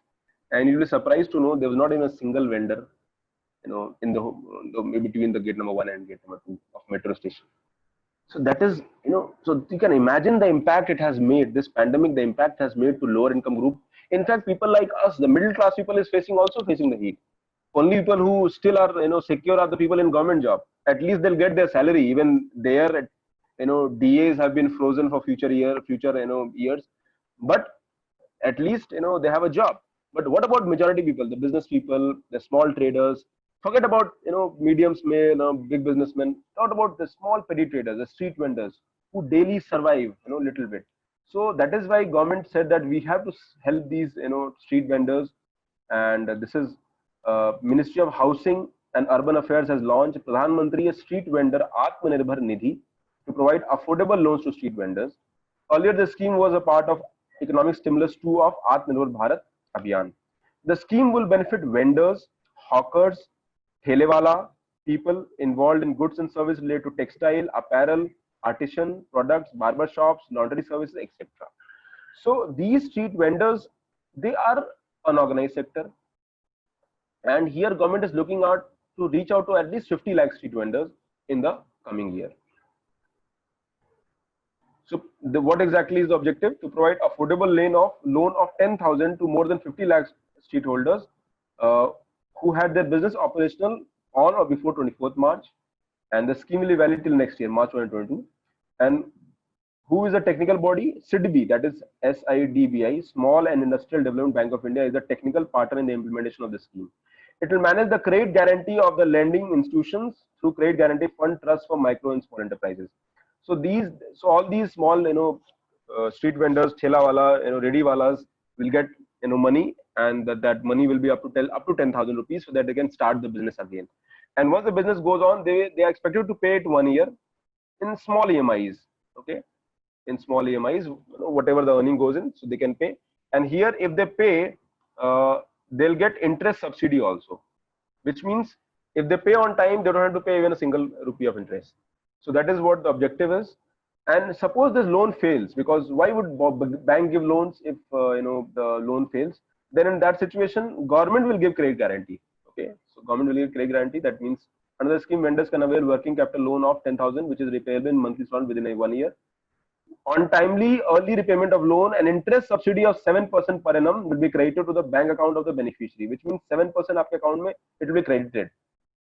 and you'll be surprised to know there was not even a single vendor, in the between the gate number 1 and gate number 2 of metro station. So that is, so you can imagine the impact it has made. This pandemic, the impact has made to lower income group. In fact, people like us, the middle class people, is also facing the heat. Only people who still are secure are the people in government job. At least they'll get their salary. Even there, DAs have been frozen for future years. But at least they have a job. But what about majority people, the business people, the small traders? Forget about medium, big businessmen. Talk about the small petty traders, the street vendors who daily survive, little bit. So that is why government said that we have to help these, street vendors, and this is Ministry of Housing and Urban Affairs has launched Pradhan Mantri Street Vendor Atmanirbhar Nidhi to provide affordable loans to street vendors. Earlier, the scheme was a part of Economic Stimulus 2 of Atmanirbhar Bharat Abhiyan. The scheme will benefit vendors, hawkers, thelewala, people involved in goods and services related to textile, apparel, artisan products, barber shops, laundry services, etc. So these street vendors, they are unorganized sector, and here government is looking out to reach out to at least 50 lakh street vendors in the coming year. So what exactly is the objective? To provide affordable loan of 10,000 to more than 50 lakhs street holders uh, who had their business operational on or before 24th March, and the scheme will be valid till next year, March 2022. And who is a technical body? SIDBI, that is SIDBI, Small and Industrial Development Bank of India, is a technical partner in the implementation of the scheme. It will manage the credit guarantee of the lending institutions through Credit Guarantee Fund Trust for Micro and Small Enterprises. So all these small, street vendors, thela wala, ready walas will get, money, and that money will be up to 10,000 rupees, so that they can start the business again. And once the business goes on, they are expected to pay it 1 year in small EMIs. Okay, in small EMIs, whatever the earning goes in, so they can pay. And here, if they pay, they'll get interest subsidy also, which means if they pay on time, they don't have to pay even a single rupee of interest. So that is what the objective is. And suppose this loan fails, because why would bank give loans if the loan fails? Then in that situation, government will give credit guarantee. Okay, so government will give credit guarantee. That means another scheme, vendors can avail working capital loan of 10,000, which is repayable in monthly installment within 1 year. On timely early repayment of loan, an interest subsidy of 7% per annum will be credited to the bank account of the beneficiary, which means 7% आपके account में it will be credited,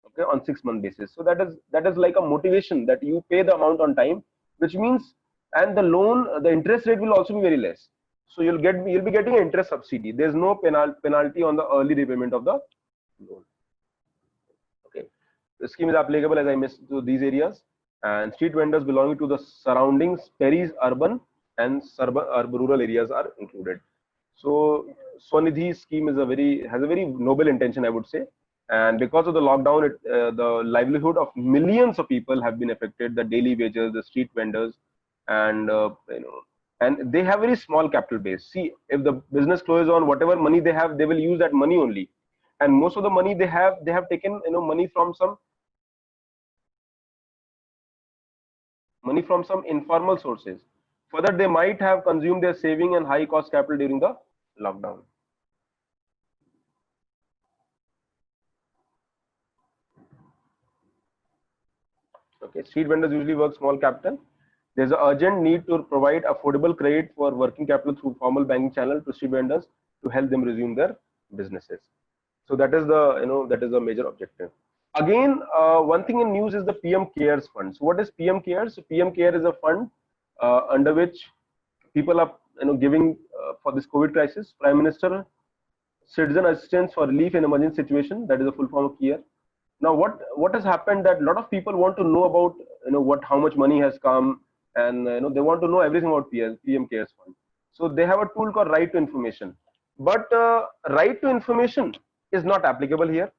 okay, on 6-month basis. So that is like a motivation that you pay the amount on time, which means, and the interest rate will also be very less. So you'll be getting an interest subsidy. There's no penalty on the early repayment of the loan. Okay, the scheme is applicable, as I mentioned, to these areas. And street vendors belonging to the surroundings, peri-urban and rural areas are included. So Swanidhi scheme has a very noble intention, I would say. And because of the lockdown, the livelihood of millions of people have been affected. The daily wages, the street vendors, and and they have very small capital base. See, if the business closes on, whatever money they have, they will use that money only. And most of the money they have taken money from some informal sources. Further, they might have consumed their saving and high cost capital during the lockdown. Okay, street vendors usually work small capital. There's an urgent need to provide affordable credit for working capital through formal banking channel to street vendors to help them resume their businesses. So that is the major objective. Again, one thing in news is the PM Cares Fund. So what is PM Cares? So PM Care is a fund under which people are giving for this COVID crisis. Prime Minister Citizen Assistance for Relief in Emergency Situation. That is the full form of CARE. Now, what has happened that a lot of people want to know about how much money has come, and they want to know everything about PM Cares Fund. So they have a tool called Right to Information, but Right to Information is not applicable here.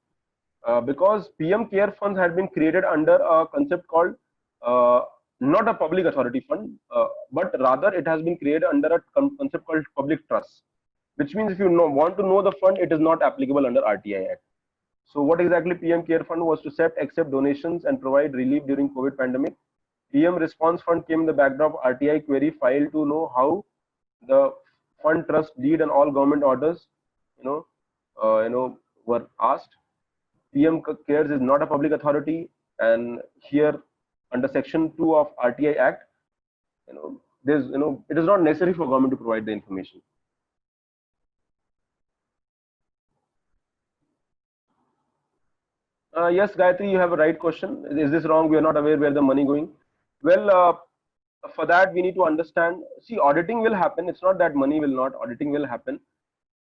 Because PM Care Funds had been created under a concept called not a public authority fund, but rather it has been created under a concept called public trust, which means if you want to know the fund, it is not applicable under RTI Act. So what exactly PM Care Fund was to accept donations and provide relief during COVID pandemic. PM Response Fund came in the backdrop of RTI query filed to know how the fund trust deed and all government orders were asked. PM Cares is not a public authority, and here under Section 2 of RTI Act, it is not necessary for government to provide the information. Yes, Gayatri, you have a right question. Is this wrong? We are not aware where the money going. Well, for that we need to understand. See, auditing will happen. It's not that money will not. Auditing will happen,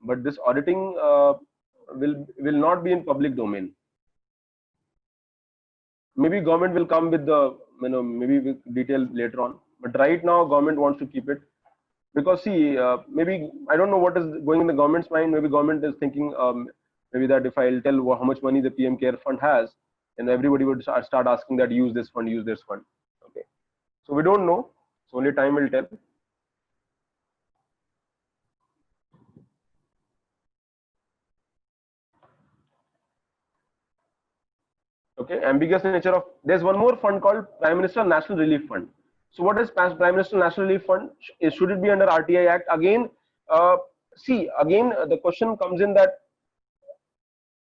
but this auditing will not be in public domain. Maybe government will come with the maybe with detail later on, but right now government wants to keep it, because see, maybe I don't know what is going in the government's mind. Maybe government is thinking maybe that if I'll tell how much money the PM Care Fund has, and everybody would start asking that use this fund, use this fund. Okay, so we don't know. So only time will tell. Okay, ambiguous nature of, there's one more fund called Prime Minister National Relief Fund. So what is Prime Minister National Relief Fund? Should it be under RTI Act? Again, the question comes in that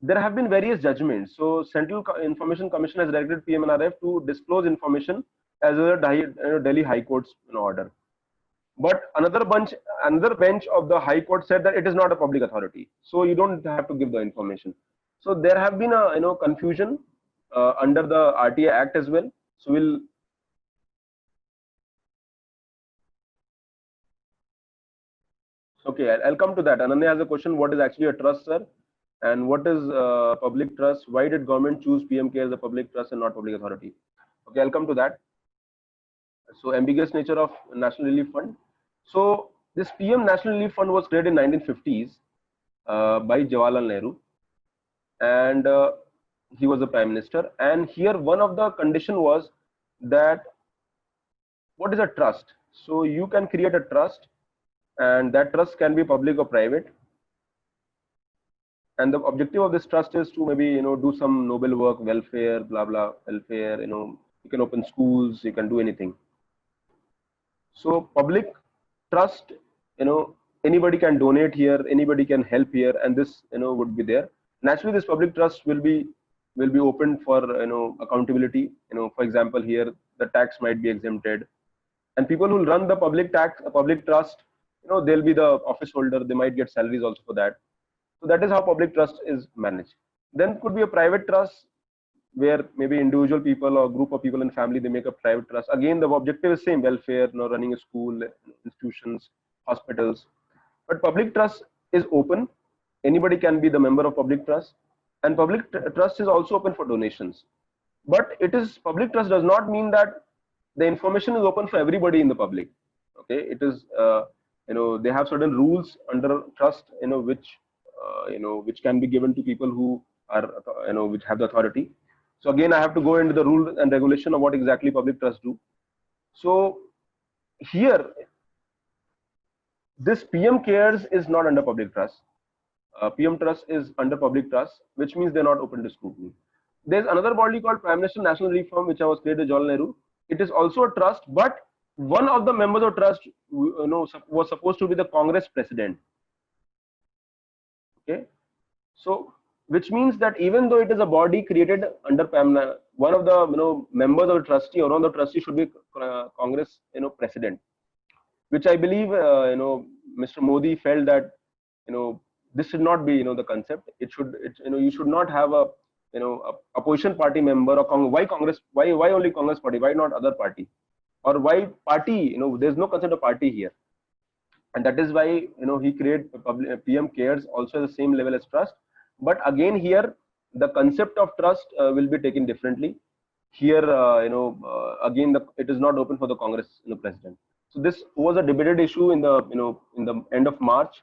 there have been various judgments. So Central Information Commission has directed PMNRF to disclose information as well as Delhi High Court's order. But another bench of the High Court said that it is not a public authority, so you don't have to give the information. So there have been a confusion under the RTI Act as well. So we'll okay, I'll come to that. Ananya has a question: what is actually a trust, sir? And what is public trust? Why did government choose PM Care as a public trust and not public authority? Okay, I'll come to that. So ambiguous nature of National Relief Fund. So this PM National Relief Fund was created in 1950s by Jawaharlal Nehru, and he was the prime minister. And here one of the condition was that what is a trust? So you can create a trust, and that trust can be public or private. And the objective of this trust is to maybe do some noble work, welfare, blah blah, welfare. You can open schools, you can do anything. So public trust, anybody can donate here, anybody can help here, and this would be there. Naturally, this public trust will be open for accountability. For example, here the tax might be exempted, and people who run the public trust, they'll be the office holder. They might get salaries also for that. So that is how public trust is managed. Then could be a private trust where maybe individual people or group of people in family, they make a private trust. Again, the objective is same: welfare, running a school, institutions, hospitals. But public trust is open. Anybody can be the member of public trust, and public trust is also open for donations. But public trust does not mean that the information is open for everybody in the public. Okay, it is they have certain rules under trust which can be given to people who are which have the authority. So again, I have to go into the rule and regulation of what exactly public trust do. So here, this PM Cares is not under public trust. PM Trust is under public trust, which means they're not open to scrutiny. There's another body called Prime Minister National Relief Fund, which was created by Jawaharlal Nehru. It is also a trust, but one of the members of trust was supposed to be the Congress president. Okay, so which means that even though it is a body created under PAMNA, one of the members of the trustee or one of the trustees should be Congress president, which I believe Mr. Modi felt that this should not be the concept. You should not have a opposition party member or why Congress, why only Congress party, why not other party, or why party, there's no concept of party here. And that is why he created PM Cares also at the same level as trust. But again, here the concept of trust will be taken differently. Here again it is not open for the Congress president. So this was a debated issue in the end of March,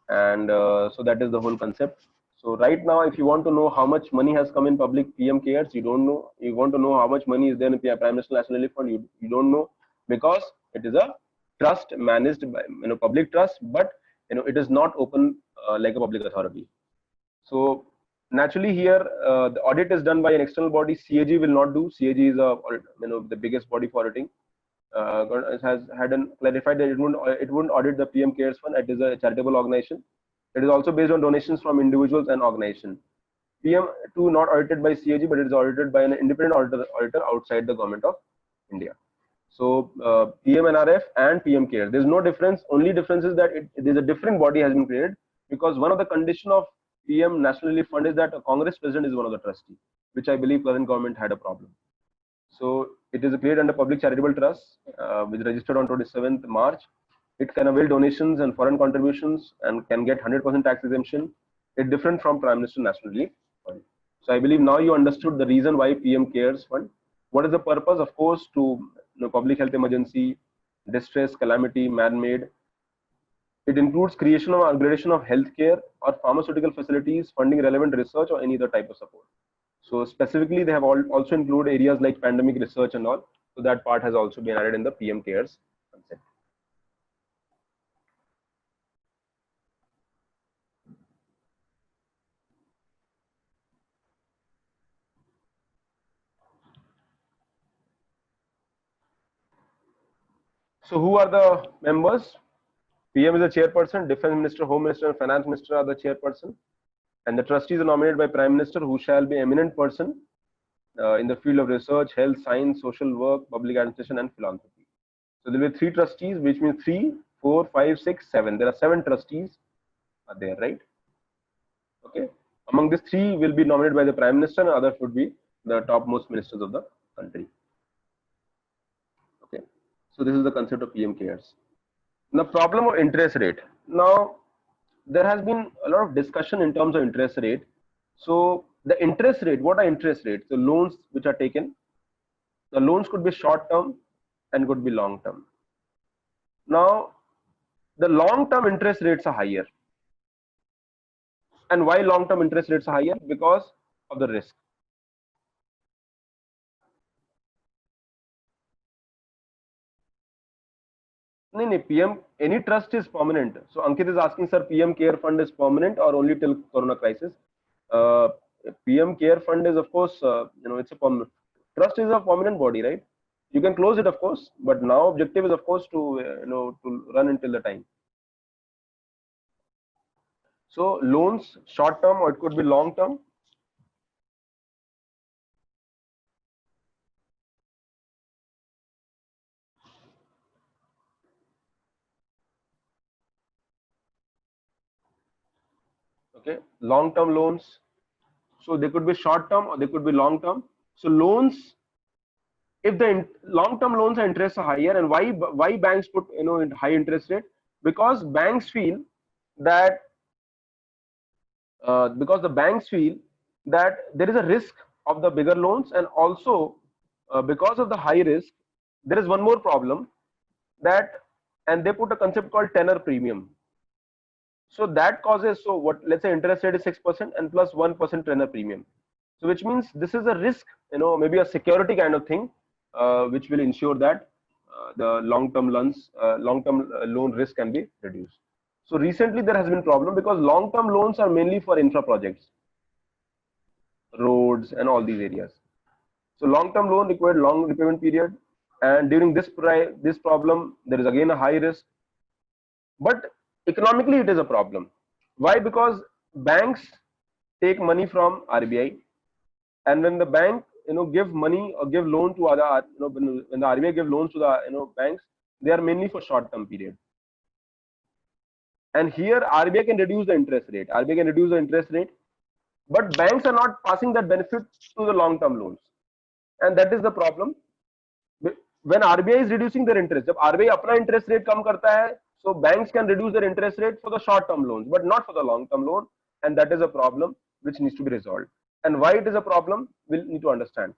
and so that is the whole concept. So right now, if you want to know how much money has come in public PM Cares, you don't know. You want to know how much money is there in the Prime Minister National Relief Fund, you don't know, because it is a trust managed by public trust, but it is not open like a public authority. So naturally here the audit is done by an external body. CAG will not do. CAG is the biggest body for auditing. It has clarified that it wouldn't audit the PM Cares Fund. It is a charitable organization. It is also based on donations from individuals and organizations. PM2 not audited by CAG, but it is audited by an independent auditor outside the government of India. So PMNRF and PM Care, there's no difference. Only difference is that there's a different body has been created, because one of the condition of PM National Relief Fund is that a Congress president is one of the trustees, which I believe present government had a problem. So it is created under Public Charitable Trust, which registered on 27th March. It can avail donations and foreign contributions and can get 100% tax exemption. It's different from Prime Minister National Relief Fund. So I believe now you understood the reason why PM Cares Fund. What is the purpose? Of course, to public health emergency, distress, calamity, man-made. It includes creation or upgradation of healthcare or pharmaceutical facilities, funding relevant research or any other type of support. So specifically, they have also include areas like pandemic research and all. So that part has also been added in the PM Cares concept. So who are the members? PM is the chairperson, Defense Minister, Home Minister, and Finance Minister are the chairperson. And the trustees are nominated by Prime Minister, who shall be eminent person in the field of research, health, science, social work, public administration, and philanthropy. So there will be 3 trustees, which means 3, 4, 5, 6, 7. There are 7 trustees are there, right? Okay. Among these 3 will be nominated by the Prime Minister, and others would be the topmost ministers of the country. Okay. So this is the concept of PM Cares. The problem of interest rate. Now, there has been a lot of discussion in terms of interest rate. So the interest rate, what are interest rates? The loans which are taken. The loans could be short term and could be long term. Now, the long term interest rates are higher. And why long term interest rates are higher? Because of the risk. No, PM, any trust is permanent. So Ankit is asking, sir, PM Care Fund is permanent or only till Corona crisis? PM Care Fund is, of course, it's a permanent. Trust is a permanent body, right? You can close it, of course, but now objective is, of course, to to run until the time. So loans, short term or it could be long term. Okay, long term loans. So they could be short term or they could be long term. So loans, if the long term loans are interest are higher, and why banks put in high interest rate? Because banks feel that there is a risk of the bigger loans, and also because of the high risk, there is one more problem that, and they put a concept called tenor premium. So that causes, so what, let's say interest rate is 6% and plus 1% tenor premium. So which means this is a risk, maybe a security kind of thing, which will ensure that the long-term loan risk can be reduced. So recently there has been problem because long-term loans are mainly for infra projects, roads and all these areas. So long-term loan required long repayment period, and during this problem there is again a high risk. But economically it is a problem. Why? Because banks take money from RBI, and when the bank give money or give loan to other, when the RBI give loans to the banks, they are mainly for short-term period. And here RBI can reduce the interest rate. RBI can reduce the interest rate, but banks are not passing that benefit to the long-term loans, and that is the problem. When RBI is reducing their interest, जब RBI अपना interest rate कम करता है, so banks can reduce their interest rate for the short-term loans, but not for the long-term loan, and that is a problem which needs to be resolved. And why it is a problem, we'll need to understand.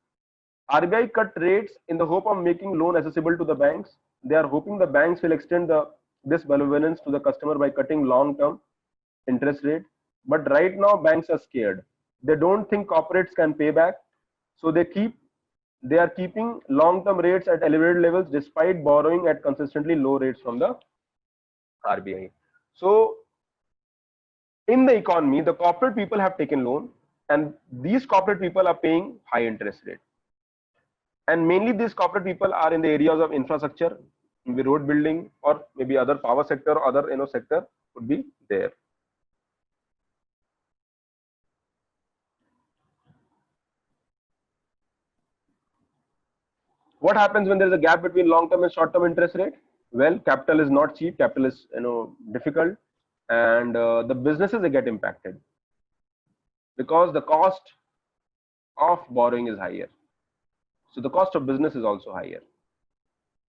RBI cut rates in the hope of making loan accessible to the banks. They are hoping the banks will extend this benevolence to the customer by cutting long-term interest rate. But right now banks are scared. They don't think corporates can pay back, so they are keeping long-term rates at elevated levels despite borrowing at consistently low rates from the RBI. So in the economy, the corporate people have taken loan, and these corporate people are paying high interest rate. And mainly these corporate people are in the areas of infrastructure, maybe road building, or maybe other power sector or other sector would be there. What happens when there is a gap between long-term and short-term interest rate? Well, capital is not cheap. Capital is difficult, and the businesses get impacted because the cost of borrowing is higher. So the cost of business is also higher.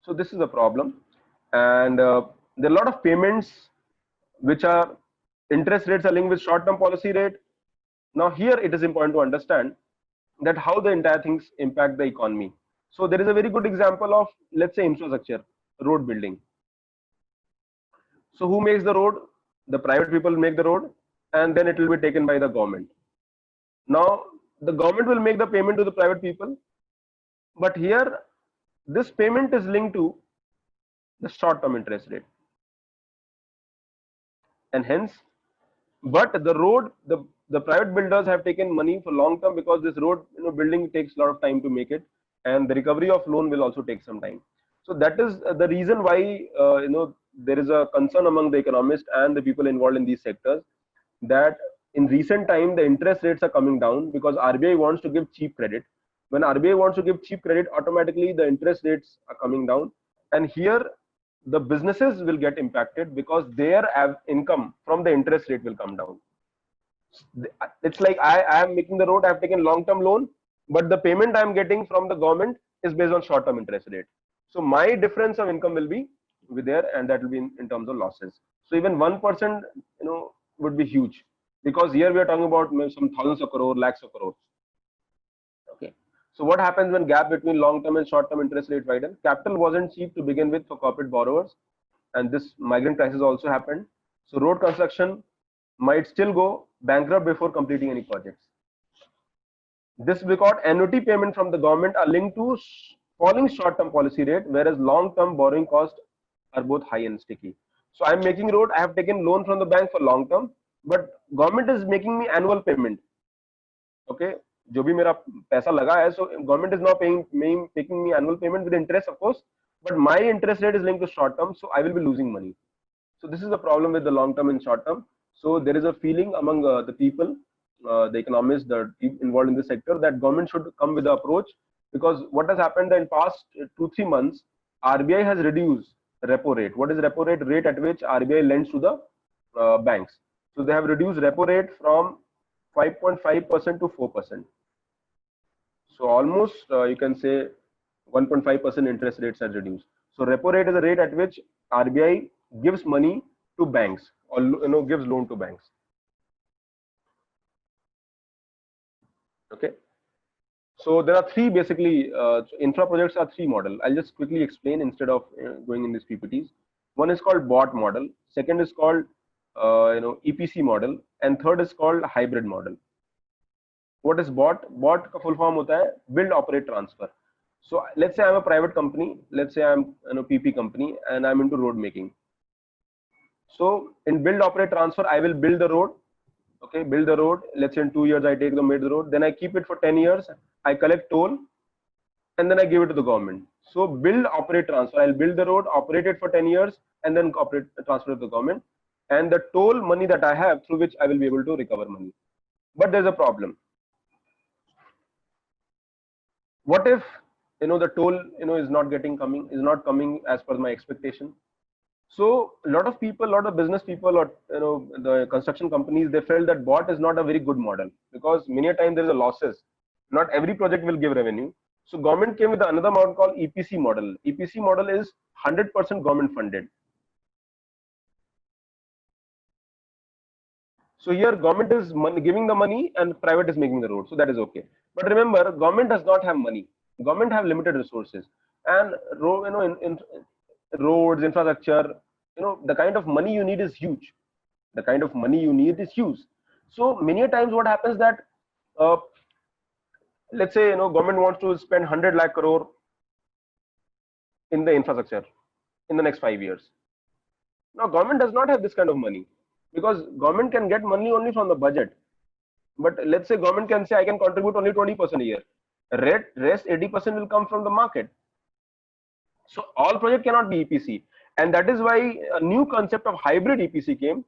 So this is a problem, and there are a lot of payments which are interest rates are linked with short-term policy rate. Now here it is important to understand that how the entire things impact the economy. So there is a very good example of, let's say, infrastructure, road building. So who makes the road? The private people make the road, and then it will be taken by the government. Now the government will make the payment to the private people, but here this payment is linked to the short-term interest rate, and hence, but the road, the private builders have taken money for long term, because this road, building takes a lot of time to make it, and the recovery of loan will also take some time. So that is the reason why there is a concern among the economists and the people involved in these sectors, that in recent time the interest rates are coming down because RBI wants to give cheap credit. When RBI wants to give cheap credit, automatically the interest rates are coming down, and here the businesses will get impacted because their income from the interest rate will come down. It's like I am making the road, I have taken long-term loan, but the payment I am getting from the government is based on short-term interest rate. So my difference of income will be there, and that will be in terms of losses. So even 1%, would be huge, because here we are talking about some thousands of crore, lakhs of crores. Okay. So what happens when gap between long-term and short-term interest rate widen? Capital wasn't cheap to begin with for corporate borrowers, and this migrant crisis also happened. So road construction might still go bankrupt before completing any projects. This because annuity payment from the government are linked to falling short-term policy rate, whereas long-term borrowing costs are both high and sticky. So I'm making road, I have taken loan from the bank for long term, but government is making me annual payment. Okay, जो भी मेरा पैसा लगा है, so government is now taking me annual payment with interest, of course, but my interest rate is linked to short term, so I will be losing money. So this is the problem with the long term and short term. So there is a feeling among the people, the economists, the people involved in this sector, that government should come with the approach, because what has happened in past 2-3 months, RBI has reduced repo rate. What is repo rate? Rate at which RBI lends to the banks. So they have reduced repo rate from 5.5% to 4%. So almost you can say 1.5% interest rates are reduced. So repo rate is a rate at which RBI gives money to banks, or gives loan to banks. Okay. So there are three basically infra projects are three model. I'll just quickly explain instead of going in these PPTs. One is called BOT model. Second is called EPC model, and third is called hybrid model. What is BOT? BOT का full form होता है build, operate, transfer. So let's say I'm a private company. Let's say I'm PP company and I'm into road making. So in build, operate, transfer, I will build the road. Okay, build the road. Let's say in 2 years I take the made the road. Then I keep it for 10 years. I collect toll, and then I give it to the government. So build, operate, transfer. I'll build the road, operate it for 10 years, and then transfer to the government. And the toll money that I have, through which I will be able to recover money. But there's a problem. What if the toll is not coming as per my expectation? So a lot of people, a lot of business people, or the construction companies, they felt that BOT is not a very good model, because many a time there is a losses. Not every project will give revenue. So government came with another model called EPC model. EPC model is 100% government funded. So here government is giving the money and private is making the road. So that is okay. But remember, government does not have money. Government have limited resources, and in roads, infrastructure, the kind of money you need is huge. The kind of money you need is huge. So many a times what happens that let's say government wants to spend 100 lakh crore in the infrastructure in the next 5 years. Now government does not have this kind of money, because government can get money only from the budget. But let's say government can say, I can contribute only 20% a year. Rest 80% will come from the market. So all project cannot be EPC, and that is why a new concept of hybrid EPC came.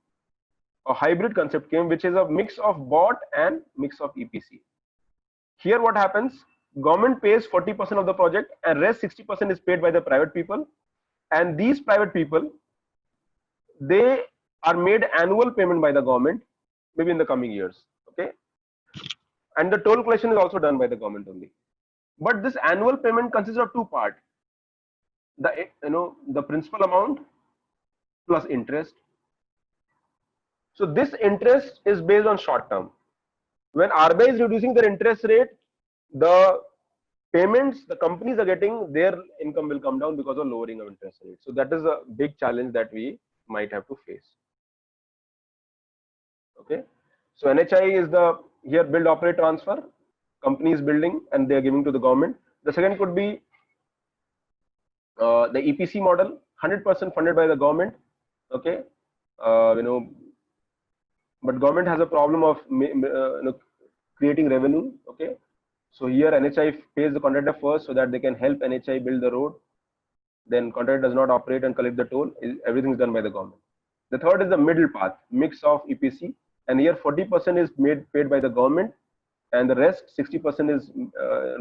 A hybrid concept came, which is a mix of BOT and mix of EPC. Here what happens? Government pays 40% of the project, and rest 60% is paid by the private people. And these private people, they are made annual payment by the government, maybe in the coming years. Okay, and the toll collection is also done by the government only. But this annual payment consists of two parts: the principal amount plus interest. So this interest is based on short term. When RBI is reducing their interest rate, the payments the companies are getting, their income will come down because of lowering of interest rate. So that is a big challenge that we might have to face. Okay, so NHI is the here build, operate, transfer. Company is building and they are giving to the government. The second could be the EPC model, 100% funded by the government. Okay, but government has a problem of creating revenue. Okay, so here NHI pays the contractor first so that they can help NHI build the road. Then contractor does not operate and collect the toll. Everything is done by the government. The third is the middle path, mix of EPC, and here 40% is paid by the government, and the rest 60% is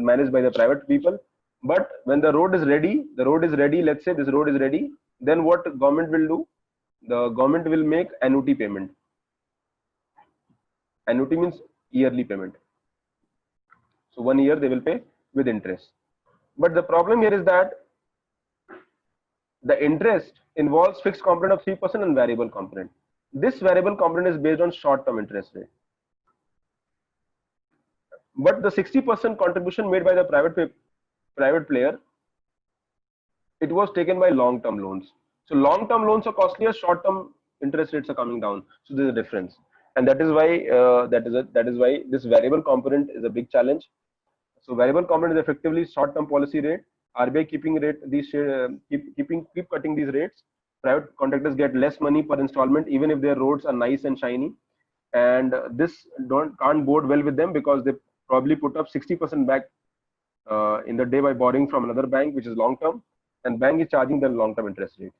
managed by the private people. But when the road is ready, let's say this road is ready, then what government will do? The government will make annuity payment. Annuity means yearly payment. So 1 year they will pay with interest. But the problem here is that the interest involves fixed component of 3% and variable component. This variable component is based on short-term interest rate. But the 60% contribution made by the private player, it was taken by long-term loans. So long-term loans are costlier, short-term interest rates are coming down. So there's a difference, and that is why this variable component is a big challenge. So variable component is effectively short-term policy rate. RBI keeping rate these keep cutting these rates. Private contractors get less money per installment, even if their roads are nice and shiny, and this can't bode well with them because they probably put up 60% back in the day by borrowing from another bank, which is long term, and bank is charging them long term interest rate,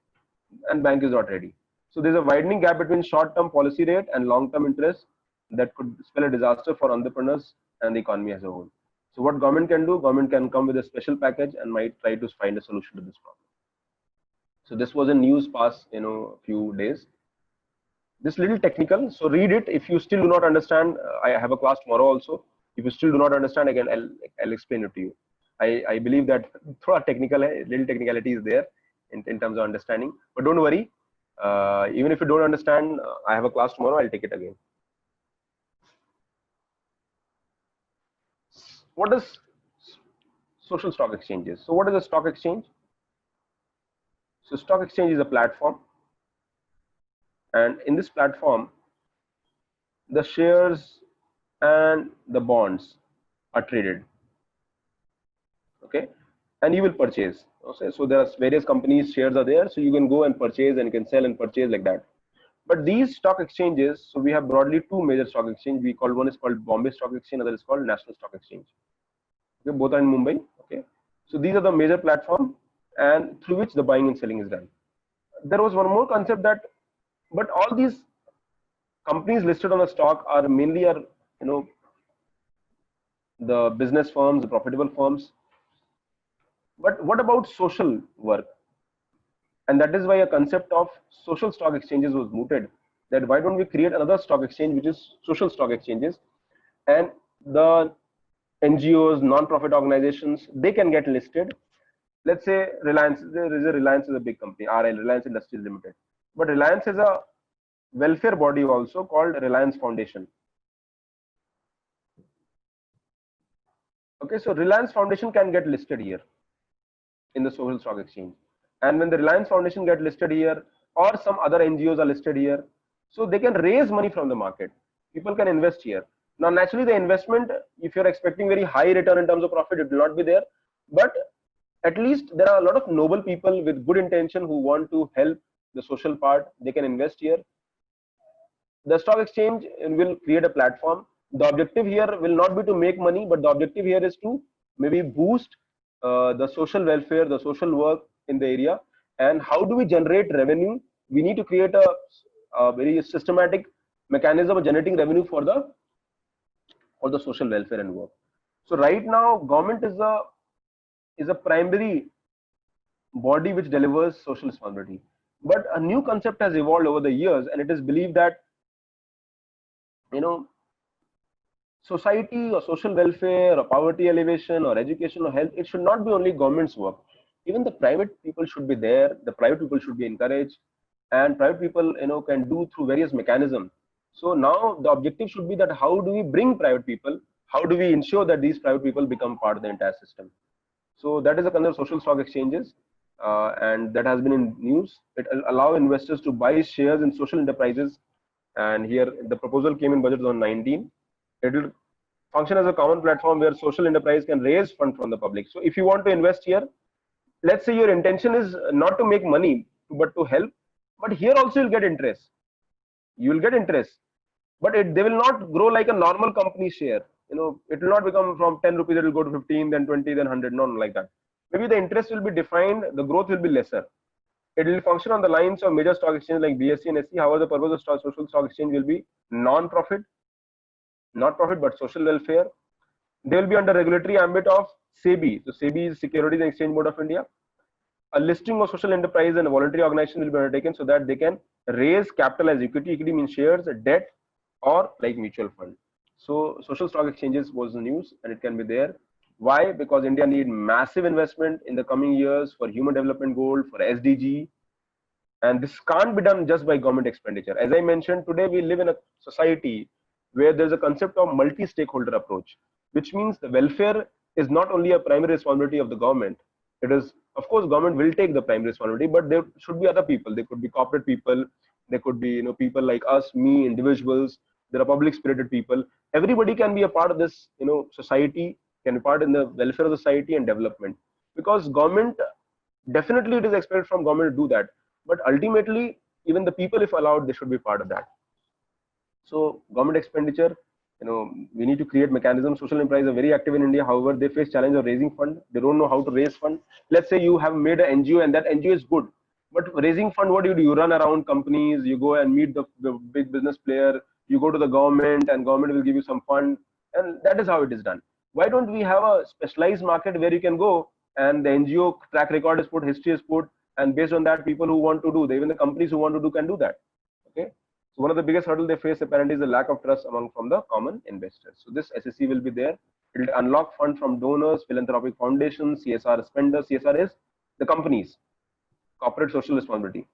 and bank is not ready. So there's a widening gap between short term policy rate and long term interest that could spell a disaster for entrepreneurs and the economy as a whole. So what government can do? Government can come with a special package and might try to find a solution to this problem. So this was in news past few days. This little technical, so read it. If you still do not understand, I have a class tomorrow also. If you still do not understand, again I'll explain it to you. I believe that little technicality is there in terms of understanding, but don't worry. Even if you don't understand, I have a class tomorrow. I'll take it again. What is social stock exchanges? So what is a stock exchange? So stock exchange is a platform, and in this platform, the shares and the bonds are traded. Okay, and you will purchase. Okay, so there are various companies' shares are there, so you can go and purchase, and you can sell and purchase like that. But these stock exchanges, so we have broadly two major stock exchanges. We call one is called Bombay Stock Exchange, other is called National Stock Exchange. Okay, both are in Mumbai. Okay, so these are the major platform, and through which the buying and selling is done. There was one more concept that, but all these companies listed on the stock are mainly the business firms, the profitable firms. But what about social work? And that is why a concept of social stock exchanges was mooted. That why don't we create another stock exchange, which is social stock exchanges, and the NGOs, non-profit organizations, they can get listed. Let's say Reliance, Reliance is a big company, RL, Reliance Industries Limited. But Reliance is a welfare body also called Reliance Foundation. Okay, so Reliance Foundation can get listed here in the social stock exchange. And when the Reliance Foundation get listed here, or some other NGOs are listed here, so they can raise money from the market. People can invest here. Now, naturally, the investment, if you're expecting very high return in terms of profit, it will not be there. But at least there are a lot of noble people with good intention who want to help the social part. They can invest here. The stock exchange will create a platform. The objective here will not be to make money, but the objective here is to maybe boost the social welfare, the social work in the area. And how do we generate revenue? We need to create a very systematic mechanism of generating revenue for the social welfare and work. So right now, government is a primary body which delivers social responsibility. But a new concept has evolved over the years, and it is believed that society or social welfare or poverty elevation or education or health, it should not be only government's work. Even the private people should be there. The private people should be encouraged, and private people can do through various mechanisms. So now the objective should be that how do we bring private people? How do we ensure that these private people become part of the entire system? So that is a kind of social stock exchanges. and that has been in news. It will allow investors to buy shares in social enterprises, and here the proposal came in budget on 19. It will function as a common platform where social enterprise can raise fund from the public. So if you want to invest here, let's say your intention is not to make money but to help, but here also you'll get interest. You will get interest, but they will not grow like a normal company share. It will not become from 10 rupees, it will go to 15, then 20, then 100. No, like that. Maybe the interest will be defined, the growth will be lesser. It will function on the lines of major stock exchange like BSE and SE. However, the purpose of social stock exchange will be non-profit, not profit but social welfare. They will be under regulatory ambit of SEBI. So SEBI is Securities and Exchange Board of India. A listing of social enterprise and voluntary organization will be undertaken so that they can raise capital as equity. Equity means shares, debt, or like mutual fund. So social stock exchanges was the news, and it can be there. Why? Because India need massive investment in the coming years for human development goal, for SDG, and this can't be done just by government expenditure. As I mentioned, today we live in a society where there's a concept of multi-stakeholder approach, which means the welfare is not only a primary responsibility of the government. It is, of course, government will take the primary responsibility, but there should be other people. There could be corporate people. There could be people like us, me, individuals. There are public spirited people. Everybody can be a part of this society, can be part in the welfare of the society and development. Because government, definitely it is expected from government to do that, but ultimately even the people, if allowed, they should be part of that. So government expenditure, we need to create mechanisms. Social enterprise are very active in India. However, they face challenge of raising fund. They don't know how to raise fund. Let's say you have made an NGO and that NGO is good, but raising fund, what do? You run around companies, you go and meet the big business player, you go to the government and government will give you some fund, and that is how it is done. Why don't we have a specialized market where you can go and the NGO track record is put, history is put, and based on that, people who want to do, even the companies who want to do can do that. Okay. So one of the biggest hurdles they face apparently is the lack of trust from the common investors. So this SSC will be there. It will unlock funds from donors, philanthropic foundations, CSR spenders. CSR is the companies, corporate social responsibility.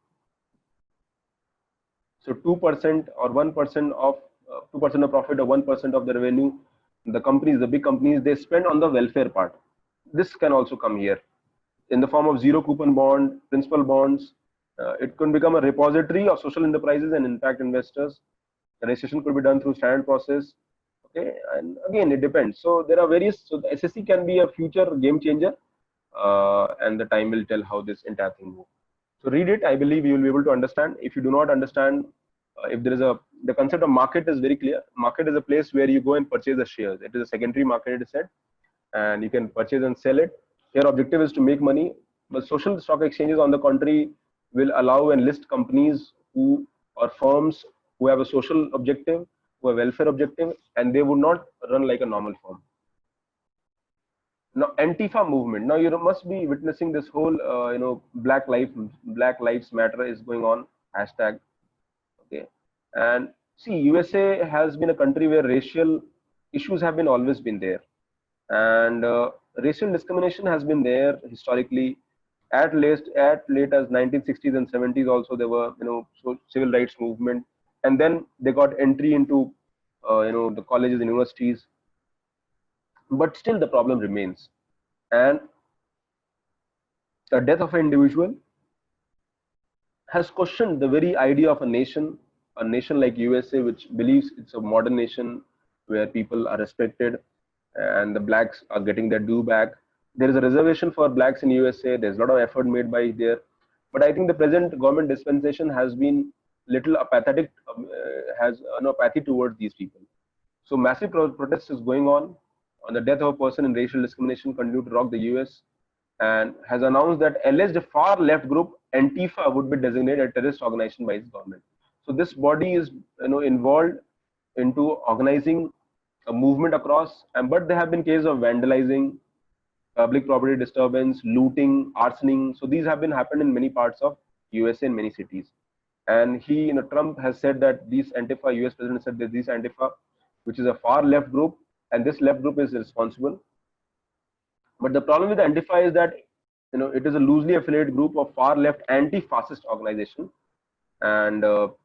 So 2% or 1% of 2% of profit or 1% of the revenue, the companies, the big companies, they spend on the welfare part. This can also come here in the form of zero coupon bond, principal bonds. It can become a repository of social enterprises and impact investors. The registration could be done through standard process. Okay, and again it depends. So there are various. So the SSC can be a future game changer, and the time will tell how this entire thing moves. So read it. I believe you will be able to understand. If you do not understand, if there is the concept of market is very clear. Market is a place where you go and purchase the shares. It is a secondary market, it is said, and you can purchase and sell it. Your objective is to make money, but social stock exchanges, on the contrary, will allow and list companies who or firms who have a social objective, who have welfare objective, and they would not run like a normal firm. Now, Antifa movement. Now you must be witnessing this whole, Black Lives Matter is going on hashtag. Okay, and see, USA has been a country where racial issues have been always been there, and racial discrimination has been there historically. At late as 1960s and 70s, also there were so civil rights movement, and then they got entry into the colleges and universities, but still the problem remains. And the death of an individual has questioned the very idea of a nation like USA, which believes it's a modern nation where people are respected and the blacks are getting their due back. There is a reservation for blacks in USA. There's a lot of effort made by there, but I think the present government dispensation has been little apathetic, has an apathy towards these people. So massive protest is going on the death of a person in racial discrimination continue to rock the US, and has announced that alleged far left group Antifa would be designated a terrorist organization by its government. So this body is involved into organizing a movement across, but there have been cases of vandalizing, public property disturbance, looting, arsoning. So these have been happened in many parts of USA in many cities. And he, Trump has said that these Antifa, US president said that these Antifa, which is a far left group, and this left group is responsible. But the problem with the Antifa is that it is a loosely affiliated group of far left anti-fascist organization, and so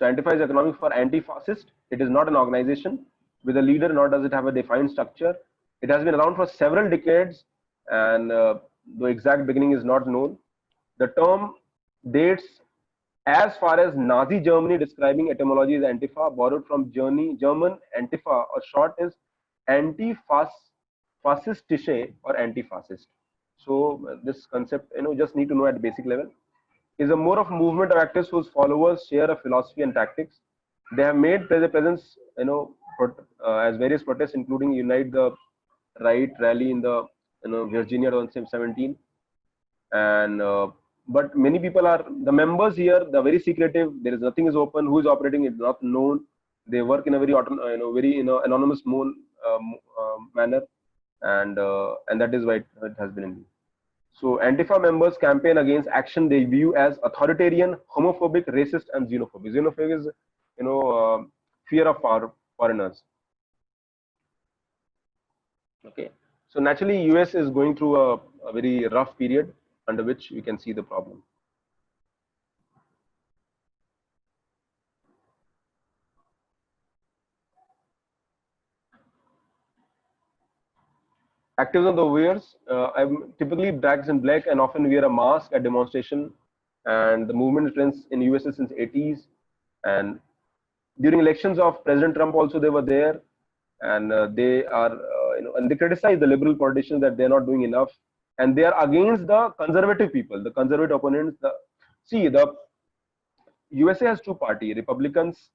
Antifa is economic for anti-fascist. It is not an organization with a leader, nor does it have a defined structure. It has been around for several decades, and the exact beginning is not known. The term dates as far as Nazi Germany, describing etymology is Antifa, borrowed from German Antifa, or short is anti-fascistische or anti-fascist. So this concept, just need to know at basic level, is a more of movement of activists whose followers share a philosophy and tactics. They have made their presence, as various protests, including Unite the Right rally in the Virginia 2017, and but many people are the members here. They're very secretive. There is nothing is open. Who is operating is not known. They work in a very very anonymous manner, and that is why it has been in. So Antifa members campaign against action they view as authoritarian, homophobic, racist, and xenophobic. Xenophobic is, fear of foreigners. Okay, so naturally, US is going through a very rough period under which we can see the problem. Actives on the wears, I'm typically dressed in black and often wear a mask at demonstration. And the movement trends in USA since 80s. And during elections of President Trump also they were there, and they are and they criticize the liberal politicians that they're not doing enough, and they are against the conservative people, the conservative opponents. The USA has two party, Republicans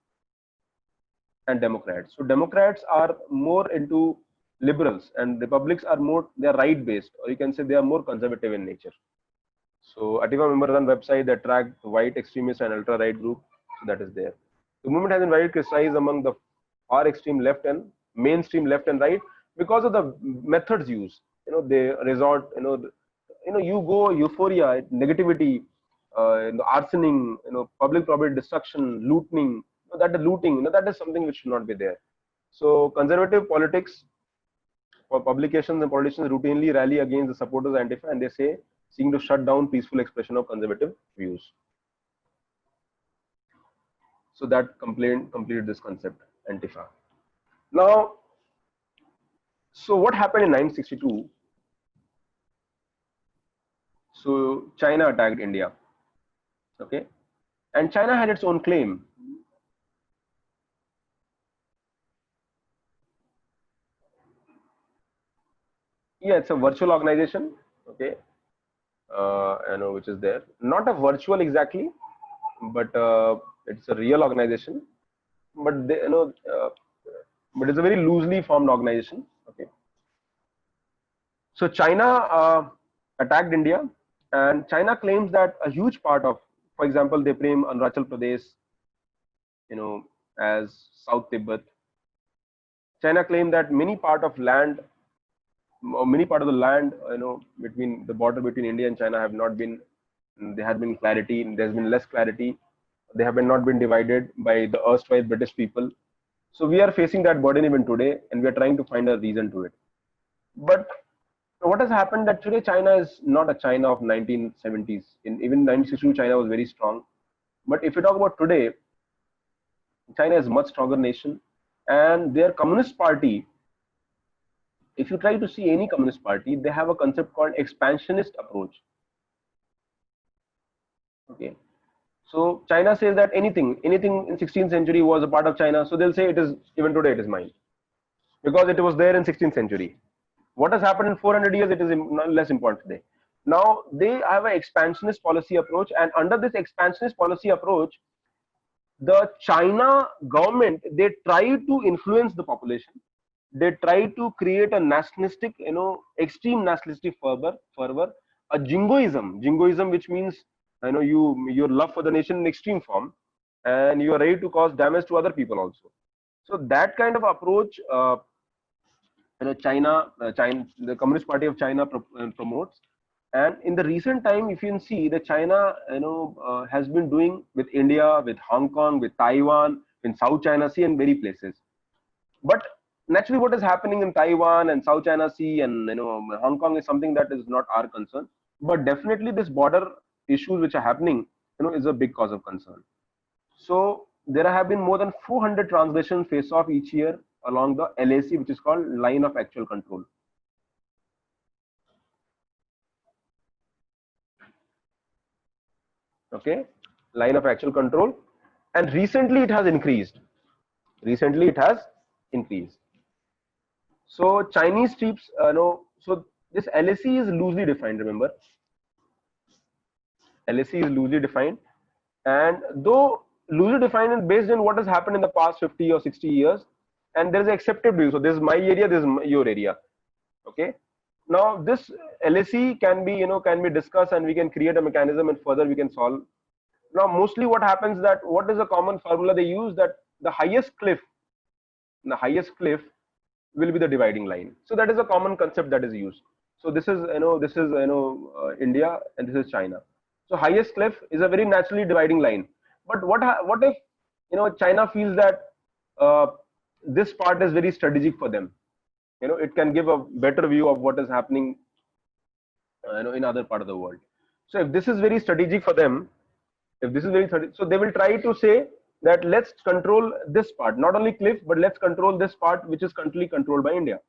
and Democrats. So Democrats are more into liberals, and Republicans are more, they are right based, or you can say they are more conservative in nature. So Antifa members run website that track white extremist and ultra right group. So that is there. The movement has been widely criticized among the far extreme left and mainstream left and right because of the methods used. They resort. You go euphoria, negativity, arsoning, public property destruction, looting. That is looting. That is something which should not be there. So conservative politics, for publications and politicians routinely rally against the supporters of Antifa, and they say seeking to shut down peaceful expression of conservative views. So that complaint completed this concept, Antifa. Now, so what happened in 1962? So China attacked India. Okay, and China had its own claim. Yeah, it's a virtual organization. Okay, which is there. Not a virtual exactly, but it's a real organization. But they, but it's a very loosely formed organization. Okay. So China attacked India, and China claims that a huge part of, for example, they claim Arunachal Pradesh, as South Tibet. China claimed that many part of land, or many part of the land, between the border between India and China have not been, there has been clarity, there's been less clarity. They have not been divided by the erstwhile British people. So we are facing that burden even today, and we are trying to find a reason to it. But what has happened that today China is not a China of 1970s. In even 1962, China was very strong. But if you talk about today, China is a much stronger nation, and their communist party, if you try to see any communist party, they have a concept called expansionist approach. Okay, so China says that anything in 16th century was a part of China, so they'll say it is, even today it is mine, because it was there in 16th century. What has happened in 400 years, it is less important today. Now they have an expansionist policy approach, and under this expansionist policy approach, the China government, they try to influence the population. They try to create a nationalistic, extreme nationalistic fervor, a jingoism, which means, your love for the nation in extreme form, and you are ready to cause damage to other people also. So that kind of approach, China, the Communist Party of China promotes. And in the recent time, if you can see, the China, has been doing with India, with Hong Kong, with Taiwan, in South China Sea, and many places. But naturally, what is happening in Taiwan and South China Sea and Hong Kong is something that is not our concern. But definitely, this border issues which are happening, is a big cause of concern. So there have been more than 400 transgressions face off each year along the LAC, which is called line of actual control. Okay, line of actual control, and recently it has increased. Recently it has increased. So Chinese troops, no, so this LAC is loosely defined. Remember, LAC is loosely defined, and though loosely defined and based on what has happened in the past 50 or 60 years, and there is an accepted view. So this is my area, this is your area. Okay. Now this LAC can be, can be discussed, and we can create a mechanism, and further we can solve. Now mostly what happens, that what is a common formula they use, that the highest cliff will be the dividing line. So that is a common concept that is used. So this is, India, and this is China. So highest cliff is a very naturally dividing line. But what if, China feels that this part is very strategic for them? It can give a better view of what is happening, in other part of the world. So if this is very strategic for them, if this is very strategic, so they will try to say that let's control this part, not only cliff, but let's control this part, which is currently controlled by India,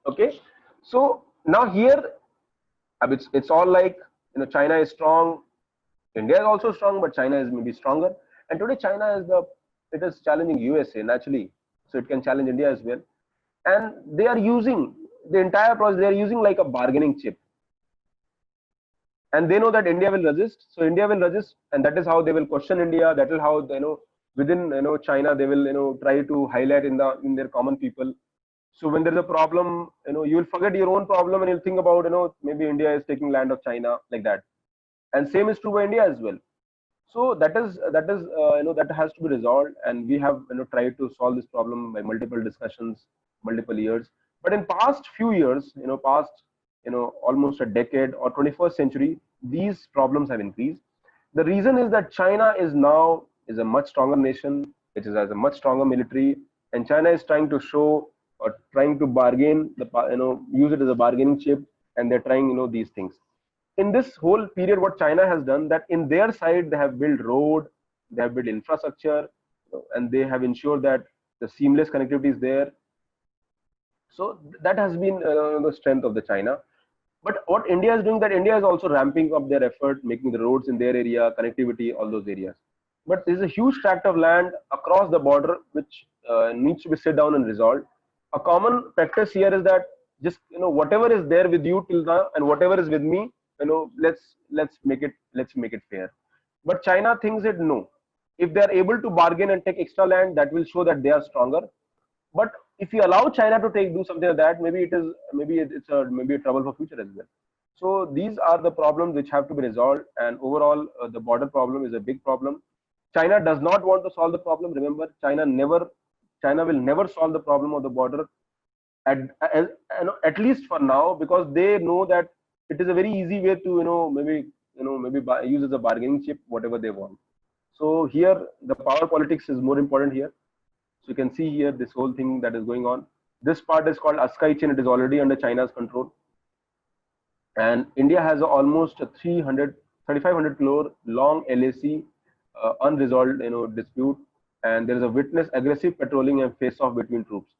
Okay. So now here, it's all like, China is strong, India is also strong, but China is maybe stronger. And today China it is challenging USA naturally, so it can challenge India as well. And they are using the entire process. They are using like a bargaining chip, and they know that India will resist. So India will resist, and that is how they will question India. That is how, within, China, they will, try to highlight in their common people. So when there is a problem, you will forget your own problem, and you'll think about, maybe India is taking land of China, like that. And same is true by India as well. So that has to be resolved, and we have, tried to solve this problem by multiple discussions, multiple years. But in past few years, almost a decade or 21st century, these problems have increased. The reason is that China is a much stronger nation. It has a much stronger military, and China is trying to show, or trying to bargain, use it as a bargaining chip, and they're trying, these things. In this whole period, what China has done, that in their side they have built road, they have built infrastructure, and they have ensured that the seamless connectivity is there. So that has been the strength of the China. But what India is doing, that India is also ramping up their effort, making the roads in their area, connectivity, all those areas. But there is a huge tract of land across the border which needs to be sit down and resolved. A common practice here is that just, whatever is there with you till now, and whatever is with me, let's make it fair. But China thinks that no, if they are able to bargain and take extra land, that will show that they are stronger. But if you allow China to do something like that, maybe it's a trouble for future as well. So these are the problems which have to be resolved, and overall the border problem is a big problem. China does not want to solve the problem. Remember, China will never solve the problem of the border, at least for now, because they know that it is a very easy way to, maybe use as a bargaining chip whatever they want. So here the power politics is more important here. So you can see here this whole thing that is going on. This part is called Askai chain. It is already under China's control, and India has almost a 3,500 crore long LAC unresolved dispute, and there is a witness aggressive patrolling and face off between troops.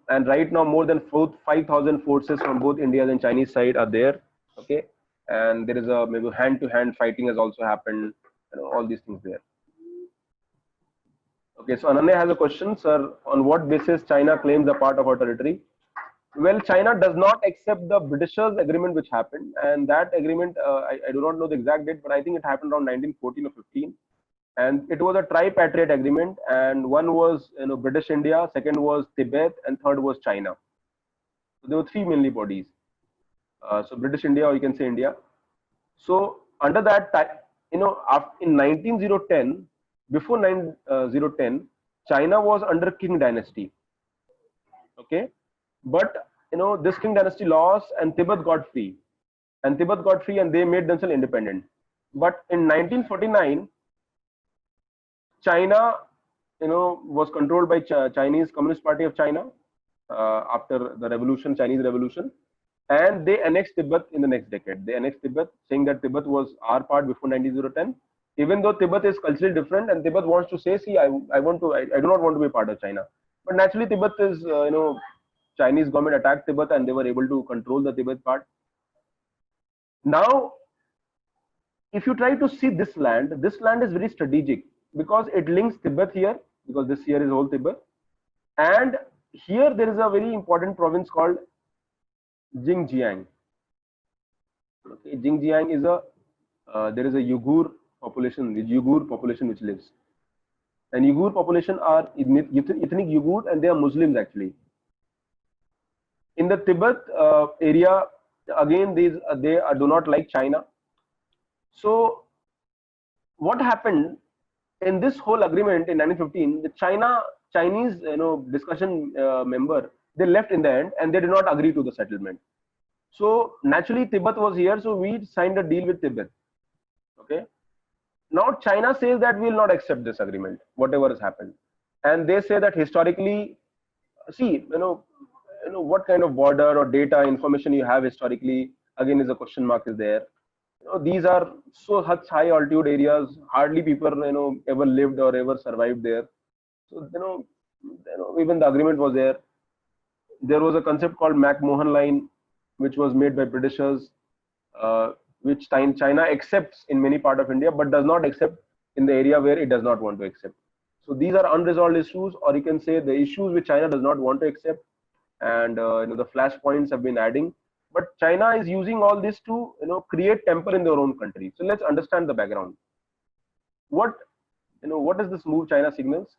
And right now more than 5,000 forces from both India's and Chinese side are there. Okay, and there is a maybe hand-to-hand fighting has also happened. All these things there. Okay, so Ananya has a question, sir. On what basis China claims a part of our territory? Well, China does not accept the Britishers' agreement which happened, and that agreement, I do not know the exact date, but I think it happened around 1914 or 15. And it was a tripartite agreement, and one was British India, second was Tibet, and third was China. So there were three mainly bodies. So British India, or you can say India. So under that, in 1910, before 9010, China was under Qing dynasty. Okay, but this Qing dynasty lost, and Tibet got free, and they made themselves independent. But in 1949, China, was controlled by Chinese Communist Party of China after the revolution, Chinese Revolution, and they annexed Tibet in the next decade. They annexed Tibet, saying that Tibet was our part before 1910, even though Tibet is culturally different, and Tibet wants to say, see, I do not want to be part of China. But naturally, Tibet is, Chinese government attacked Tibet and they were able to control the Tibet part. Now, if you try to see this land is very strategic because it links Tibet here, because this here is whole Tibet. And here there is a very important province called Xinjiang. Okay, Xinjiang is there is a Uyghur population which lives. And Uyghur population are ethnic Uyghur and they are Muslims actually. In the Tibet area, again, they do not like China. So what happened in this whole agreement in 1915? The Chinese discussion member, they left in the end and they did not agree to the settlement. So naturally Tibet was here, so we signed a deal with Tibet. Okay. Now China says that we will not accept this agreement, whatever has happened, and they say that historically, see, what kind of border or data information you have historically, again, is a question mark is there. These are so such high altitude areas, hardly people ever lived or ever survived there. So even the agreement was there. There was a concept called McMahon Line, which was made by Britishers, which China accepts in many part of India, but does not accept in the area where it does not want to accept. So these are unresolved issues, or you can say the issues which China does not want to accept, and the flashpoints have been adding. But China is using all this to create temper in their own country. So let's understand the background. What does this move China signals?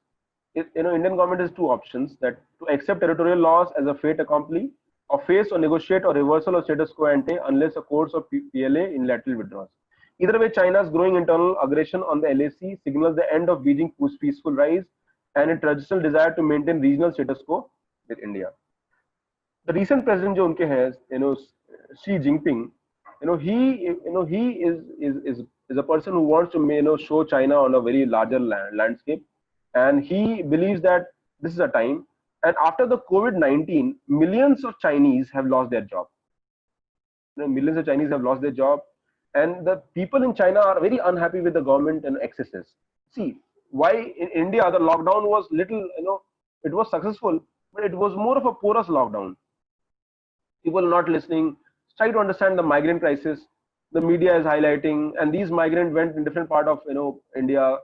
Indian government has two options: that to accept territorial loss as a fait accompli, or face or negotiate or reversal of status quo ante unless a course of PLA unilaterally withdraws. Either way, China's growing internal aggression on the LAC signals the end of Beijing's peaceful rise and its traditional desire to maintain regional status quo with India. The recent president जो उनके हैं, Xi Jinping, he is a person who wants to show China on a very larger landscape, and he believes that this is a time. And after the COVID-19, millions of Chinese have lost their job. Millions of Chinese have lost their job, and the people in China are very unhappy with the government and excesses. See, why in India the lockdown was little, it was successful, but it was more of a porous lockdown. People not listening. Try to understand the migrant crisis. The media is highlighting, and these migrants went in different part of India.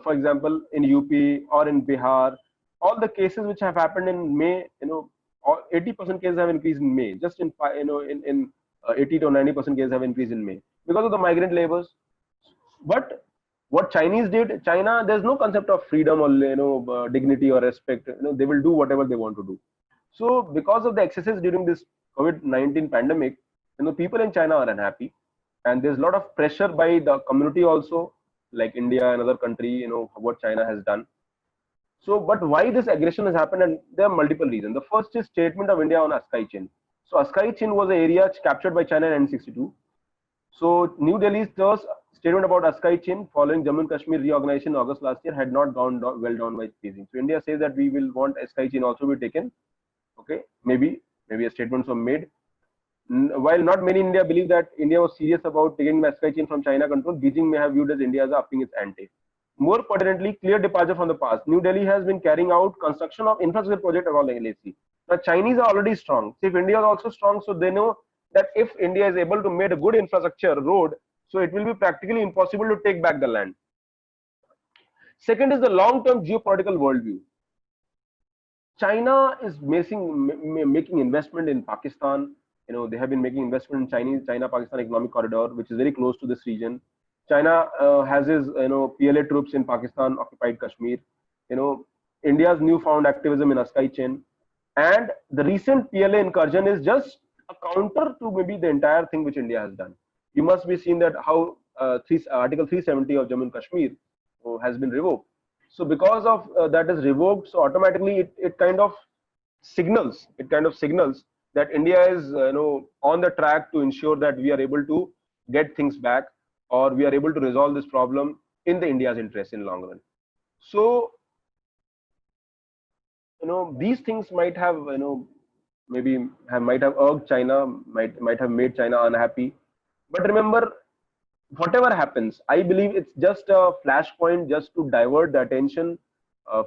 For example, in UP or in Bihar. All the cases which have happened in May, 80% cases have increased in May. Just in 80 to 90% cases have increased in May because of the migrant labors. But what Chinese did, China, there's no concept of freedom or dignity or respect. They will do whatever they want to do. So because of the excesses during this COVID-19 pandemic, people in China are unhappy, and there's a lot of pressure by the community also, like India and other country, what China has done. So, but why this aggression has happened? And there are multiple reasons. The first is statement of India on Askai Chin. So, Askai Chin was an area captured by China in 1962. So, New Delhi's first statement about Askai Chin following Jammu and Kashmir reorganization in August last year had not gone well down by Beijing. So, India says that we will want Askai Chin also be taken. Okay, maybe a statements were made. While not many in India believe that India was serious about taking Askai Chin from China control, Beijing may have viewed as India as upping its ante. More pertinently, clear departure from the past. New Delhi has been carrying out construction of infrastructure project along the LAC. Now, Chinese are already strong. So if India is also strong, so they know that if India is able to make a good infrastructure road, so it will be practically impossible to take back the land. Second is the long-term geopolitical worldview. China is making investment in Pakistan. They have been making investment in China-Pakistan economic corridor, which is very close to this region. China has its PLA troops in Pakistan occupied Kashmir. India's newfound activism in Askai Chin, and the recent PLA incursion is just a counter to maybe the entire thing which India has done. You must be seen that how Article 370 of Jammu and Kashmir has been revoked. So because of that is revoked, so automatically it kind of signals that India is on the track to ensure that we are able to get things back, or we are able to resolve this problem in the India's interest in long run. So these things might have might have irked China, might have made China unhappy. But remember, whatever happens, I believe it's just a flashpoint just to divert the attention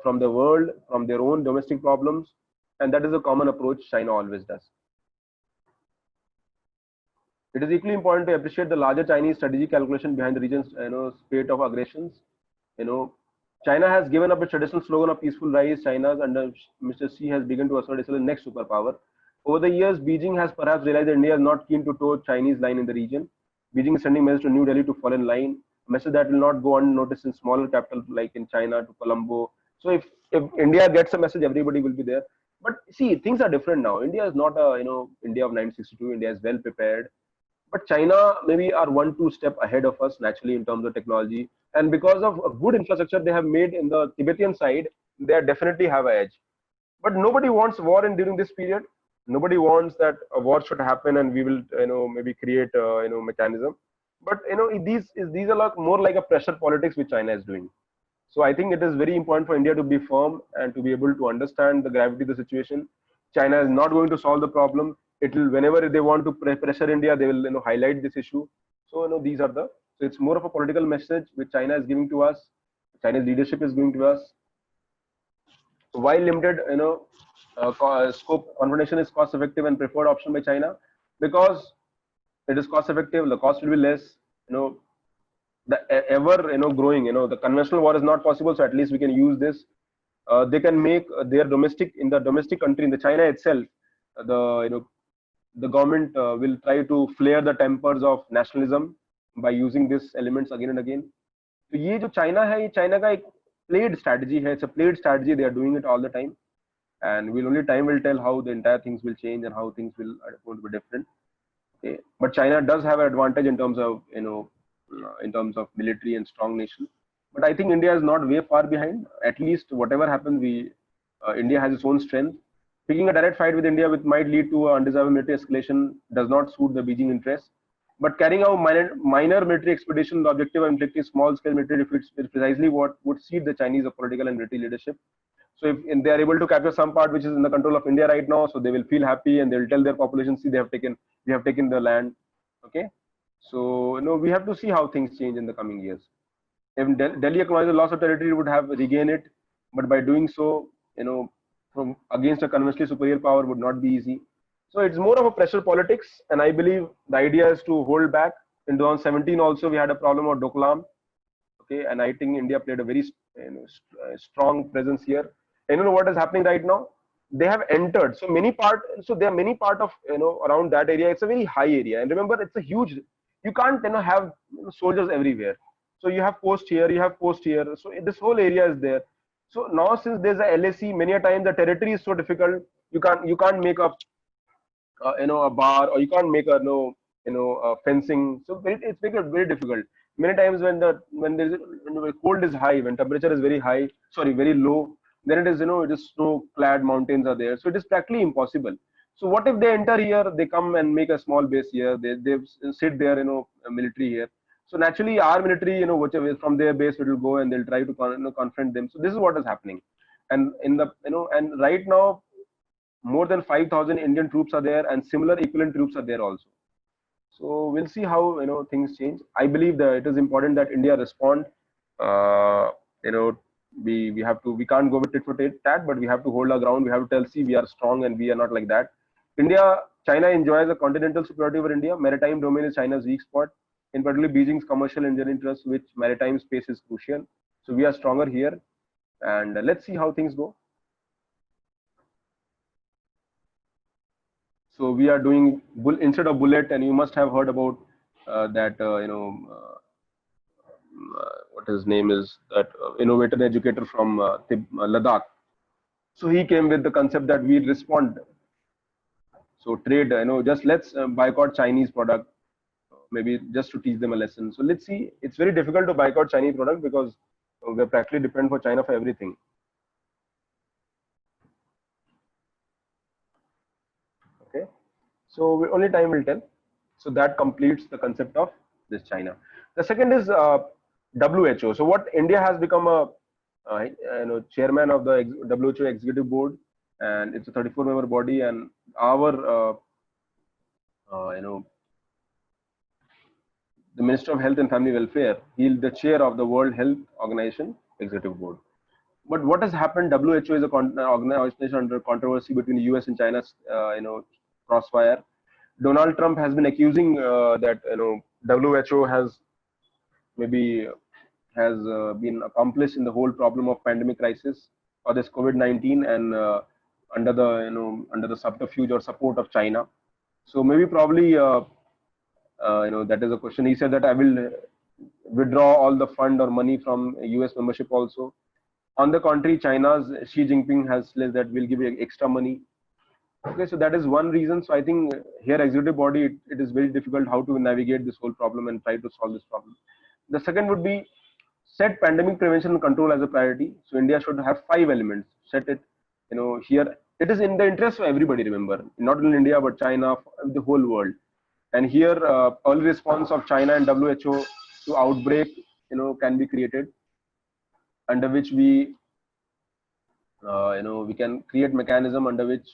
from the world, from their own domestic problems, and that is a common approach China always does. It is equally important to appreciate the larger Chinese strategic calculation behind the region's spate of aggressions. You know, China has given up its traditional slogan of peaceful rise. China's under Mr. Xi has begun to assert itself as the next superpower. Over the years, Beijing has perhaps realized that India is not keen to toe Chinese line in the region. Beijing is sending messages to New Delhi to fall in line, a message that will not go unnoticed in smaller capitals like in China to Colombo. So if India gets a message, everybody will be there. But see, things are different now. India is not a India of 1962. India is well prepared, but China maybe are 1-2 step ahead of us naturally in terms of technology, and because of a good infrastructure they have made in the Tibetan side, they definitely have an edge. But nobody wants war in during this period. Nobody wants that a war should happen and we will maybe create mechanism. But these are like more like a pressure politics which China is doing. So I think it is very important for India to be firm and to be able to understand the gravity of the situation. China is not going to solve the problem. It will, whenever they want to pressure India, they will highlight this issue. So these are the, so it's more of a political message which China is giving to us. Chinese leadership is giving to us. While limited, scope, confrontation is cost effective and preferred option by China because it is cost effective. The cost will be less. The ever growing. The conventional war is not possible, so at least we can use this. They can make their domestic, in the domestic country, in the China itself, the government will try to flare the tempers of nationalism by using these elements again and again. So ये जो China है, ये China का एक played strategy है. It's a played strategy. They are doing it all the time, and only time will tell how the entire things will change and how things will going to be different. Okay. But China does have an advantage in terms of in terms of military and strong nation. But I think India is not way far behind. At least whatever happens, India has its own strength. Picking a direct fight with India, which might lead to undesirable military escalation, does not suit the Beijing interests. But carrying out minor military expedition, the objective of inflicting small-scale military defeats is precisely what would suit the Chinese political and military leadership. So if they are able to capture some part which is in the control of India right now, so they will feel happy and they will tell their population, see, we have taken the land. Okay. So we have to see how things change in the coming years. If Delhi acknowledged the loss of territory, it would have regained it, but by doing so, from against a conventionally superior power would not be easy. So it's more of a pressure politics, and I believe the idea is to hold back. In 2017 also we had a problem of Doklam. Okay, and I think India played a very strong presence here. And what is happening right now? They have entered so many so there are many part of around that area. It's a very high area, and remember, it's a huge. You can't have soldiers everywhere. So you have post here, you have post here. So this whole area is there. So now since there's a LAC, many a times the territory is so difficult. You can't make a a bar, or you can't make a fencing. So it's very difficult. Many times when the cold is high, when temperature is very high, sorry, very low, then it is it is snow-clad mountains are there. So it is practically impossible. So what if they enter here? They come and make a small base here. They sit there, military here. So naturally, our military, whichever from their base, it will go and they'll try to confront them. So this is what is happening, and in the and right now, more than 5,000 Indian troops are there, and similar equivalent troops are there also. So we'll see how things change. I believe that it is important that India respond. We can't go with tit for tat, but we have to hold our ground. We have to tell, see, we are strong and we are not like that. China enjoys a continental superiority over India. Maritime domain is China's weak spot. In particular, Beijing's commercial engineering interests, which maritime space is crucial. So we are stronger here, and let's see how things go. So we are doing instead of bullet, and you must have heard about that what his name is, that innovator and educator from Ladakh. So he came with the concept that we respond. So trade, just let's boycott Chinese product, maybe just to teach them a lesson. So let's see. It's very difficult to boycott Chinese product because we're practically dependent for China for everything. Okay. So only time will tell. So that completes the concept of this China. The second is WHO. So what India has become a chairman of the WHO executive board, and it's a 34-member body, and our the Minister of Health and Family Welfare. He's the chair of the World Health Organization Executive Board. But what has happened? WHO is a organization under controversy between the US and China's, crossfire. Donald Trump has been accusing that WHO has maybe been accomplice in the whole problem of pandemic crisis or this COVID-19, and under the subterfuge or support of China. So maybe probably that is a question. He said that I will withdraw all the fund or money from US membership also. On the contrary, China's Xi Jinping has said that we'll give you extra money. Okay, so that is one reason. So I think here executive body, it is very difficult how to navigate this whole problem and try to solve this problem. The second would be set pandemic prevention and control as a priority. So India should have 5 elements. Set it, here it is in the interest of everybody. Remember, not only India but China, the whole world. And here, early response of China and WHO to outbreak, can be created, under which we can create mechanism under which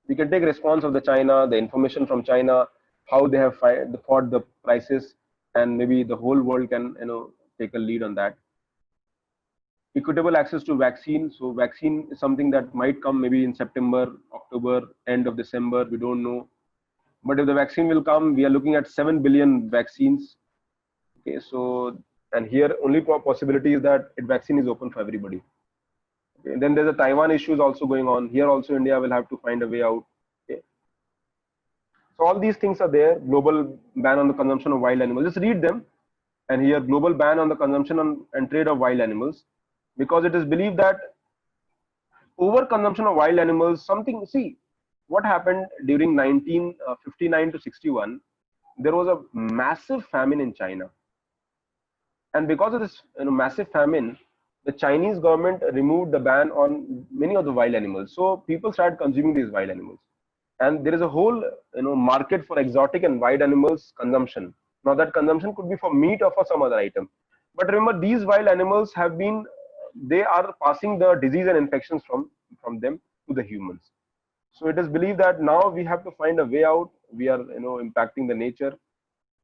we can take response of the China, the information from China, how they have fought the crisis, and maybe the whole world can take a lead on that. Equitable access to vaccine. So vaccine is something that might come maybe in September, October, end of December, we don't know. But if the vaccine will come, we are looking at 7 billion vaccines. Okay, so, and here only possibility is that vaccine is open for everybody. Okay, and then there's a Taiwan issues also going on. Here also India will have to find a way out. Okay. So all these things are there. Global ban on the consumption of wild animals. Just read them. And here global ban on the consumption and trade of wild animals, because it is believed that overconsumption of wild animals, see what happened during 1959 to 61, there was a massive famine in China. And because of this massive famine, the Chinese government removed the ban on many of the wild animals. So people started consuming these wild animals. And there is a whole market for exotic and wild animals consumption. Now that consumption could be for meat or for some other item. But remember, these wild animals they are passing the disease and infections from them to the humans. So it is believed that now we have to find a way out. We are impacting the nature,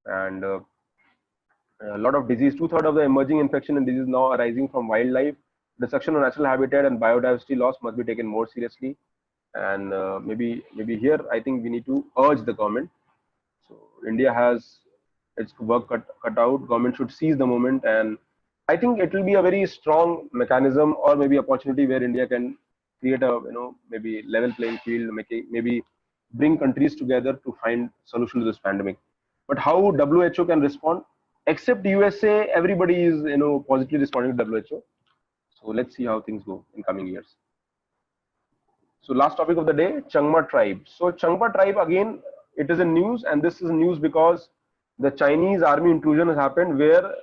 and a lot of disease. 2/3 of the emerging infection and disease now arising from wildlife. Destruction of natural habitat and biodiversity loss must be taken more seriously. And maybe here I think we need to urge the government. So India has its work cut out. Government should seize the moment, and I think it will be a very strong mechanism or maybe opportunity where India can create a maybe level playing field, maybe bring countries together to find solution to this pandemic. But how WHO can respond? Except USA, everybody is positively responding to WHO. So let's see how things go in coming years. So last topic of the day, Changma tribe. So Changma tribe, again, it is in news, and this is news because the Chinese army intrusion has happened, where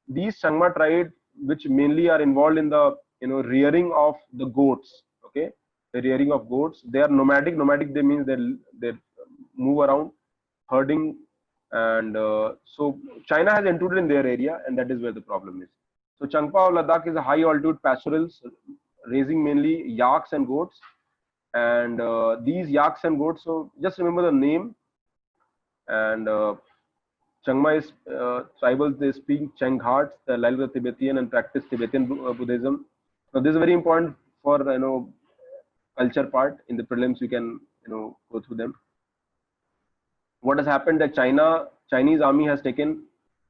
these Changma tribe, which mainly are involved in the rearing of the goats. Okay, the rearing of goats. They are nomadic. Nomadic, they means they move around herding, and so China has intruded in their area, and that is where the problem is. So Changpa of Ladakh is a high altitude pastorals, raising mainly yaks and goats. And these yaks and goats, so just remember the name. And Changma is tribals, they speak Chenghats, the language of Tibetan, and practice Tibetan Buddhism. So this is very important for culture part. In the prelims we can go through them. What has happened that Chinese army has taken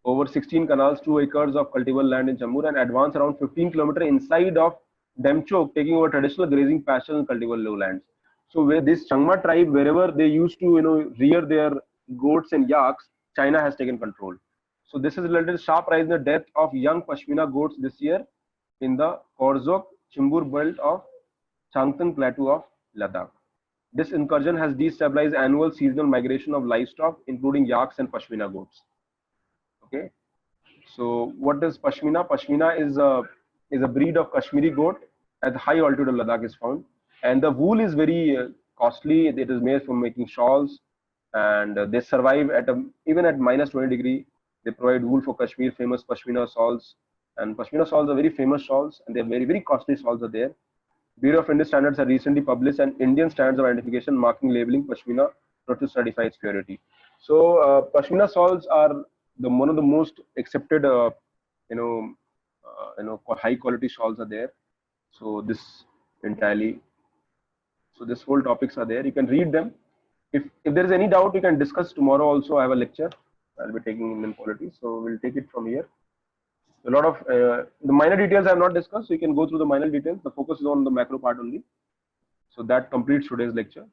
over 16 canals, 2 acres of cultivable land in Chambur, and advanced around 15 kilometers inside of Demchok, taking over traditional grazing pastures and cultivable lowlands. So where this Changma tribe, wherever they used to rear their goats and yaks, China has taken control. So this has related to sharp rise in the death of young Pashmina goats this year in the Korzok Chimbur belt of Changtang plateau of Ladakh. This incursion has destabilized annual seasonal migration of livestock, including yaks and Pashmina goats. Okay. So what is Pashmina? Pashmina is a breed of Kashmiri goat at the high altitude of Ladakh is found, and the wool is very costly. It is made from making shawls, and they survive at even at -20°. They provide wool for Kashmir, famous Pashmina shawls, and Pashmina shawls are very famous shawls, and they're very, very costly shawls are there. Bureau of Indian Standards have recently published an Indian Standards of Identification marking labeling Pashmina not to certify its purity. So Pashmina shawls are one of the most accepted high quality shawls are there. So this entirely, so this whole topics are there. You can read them. If there is any doubt, you can discuss tomorrow. Also, I have a lecture I'll be taking in quality, so we'll take it from here. A lot of the minor details I have not discussed, so you can go through the minor details. The focus is on the macro part only. So that completes today's lecture.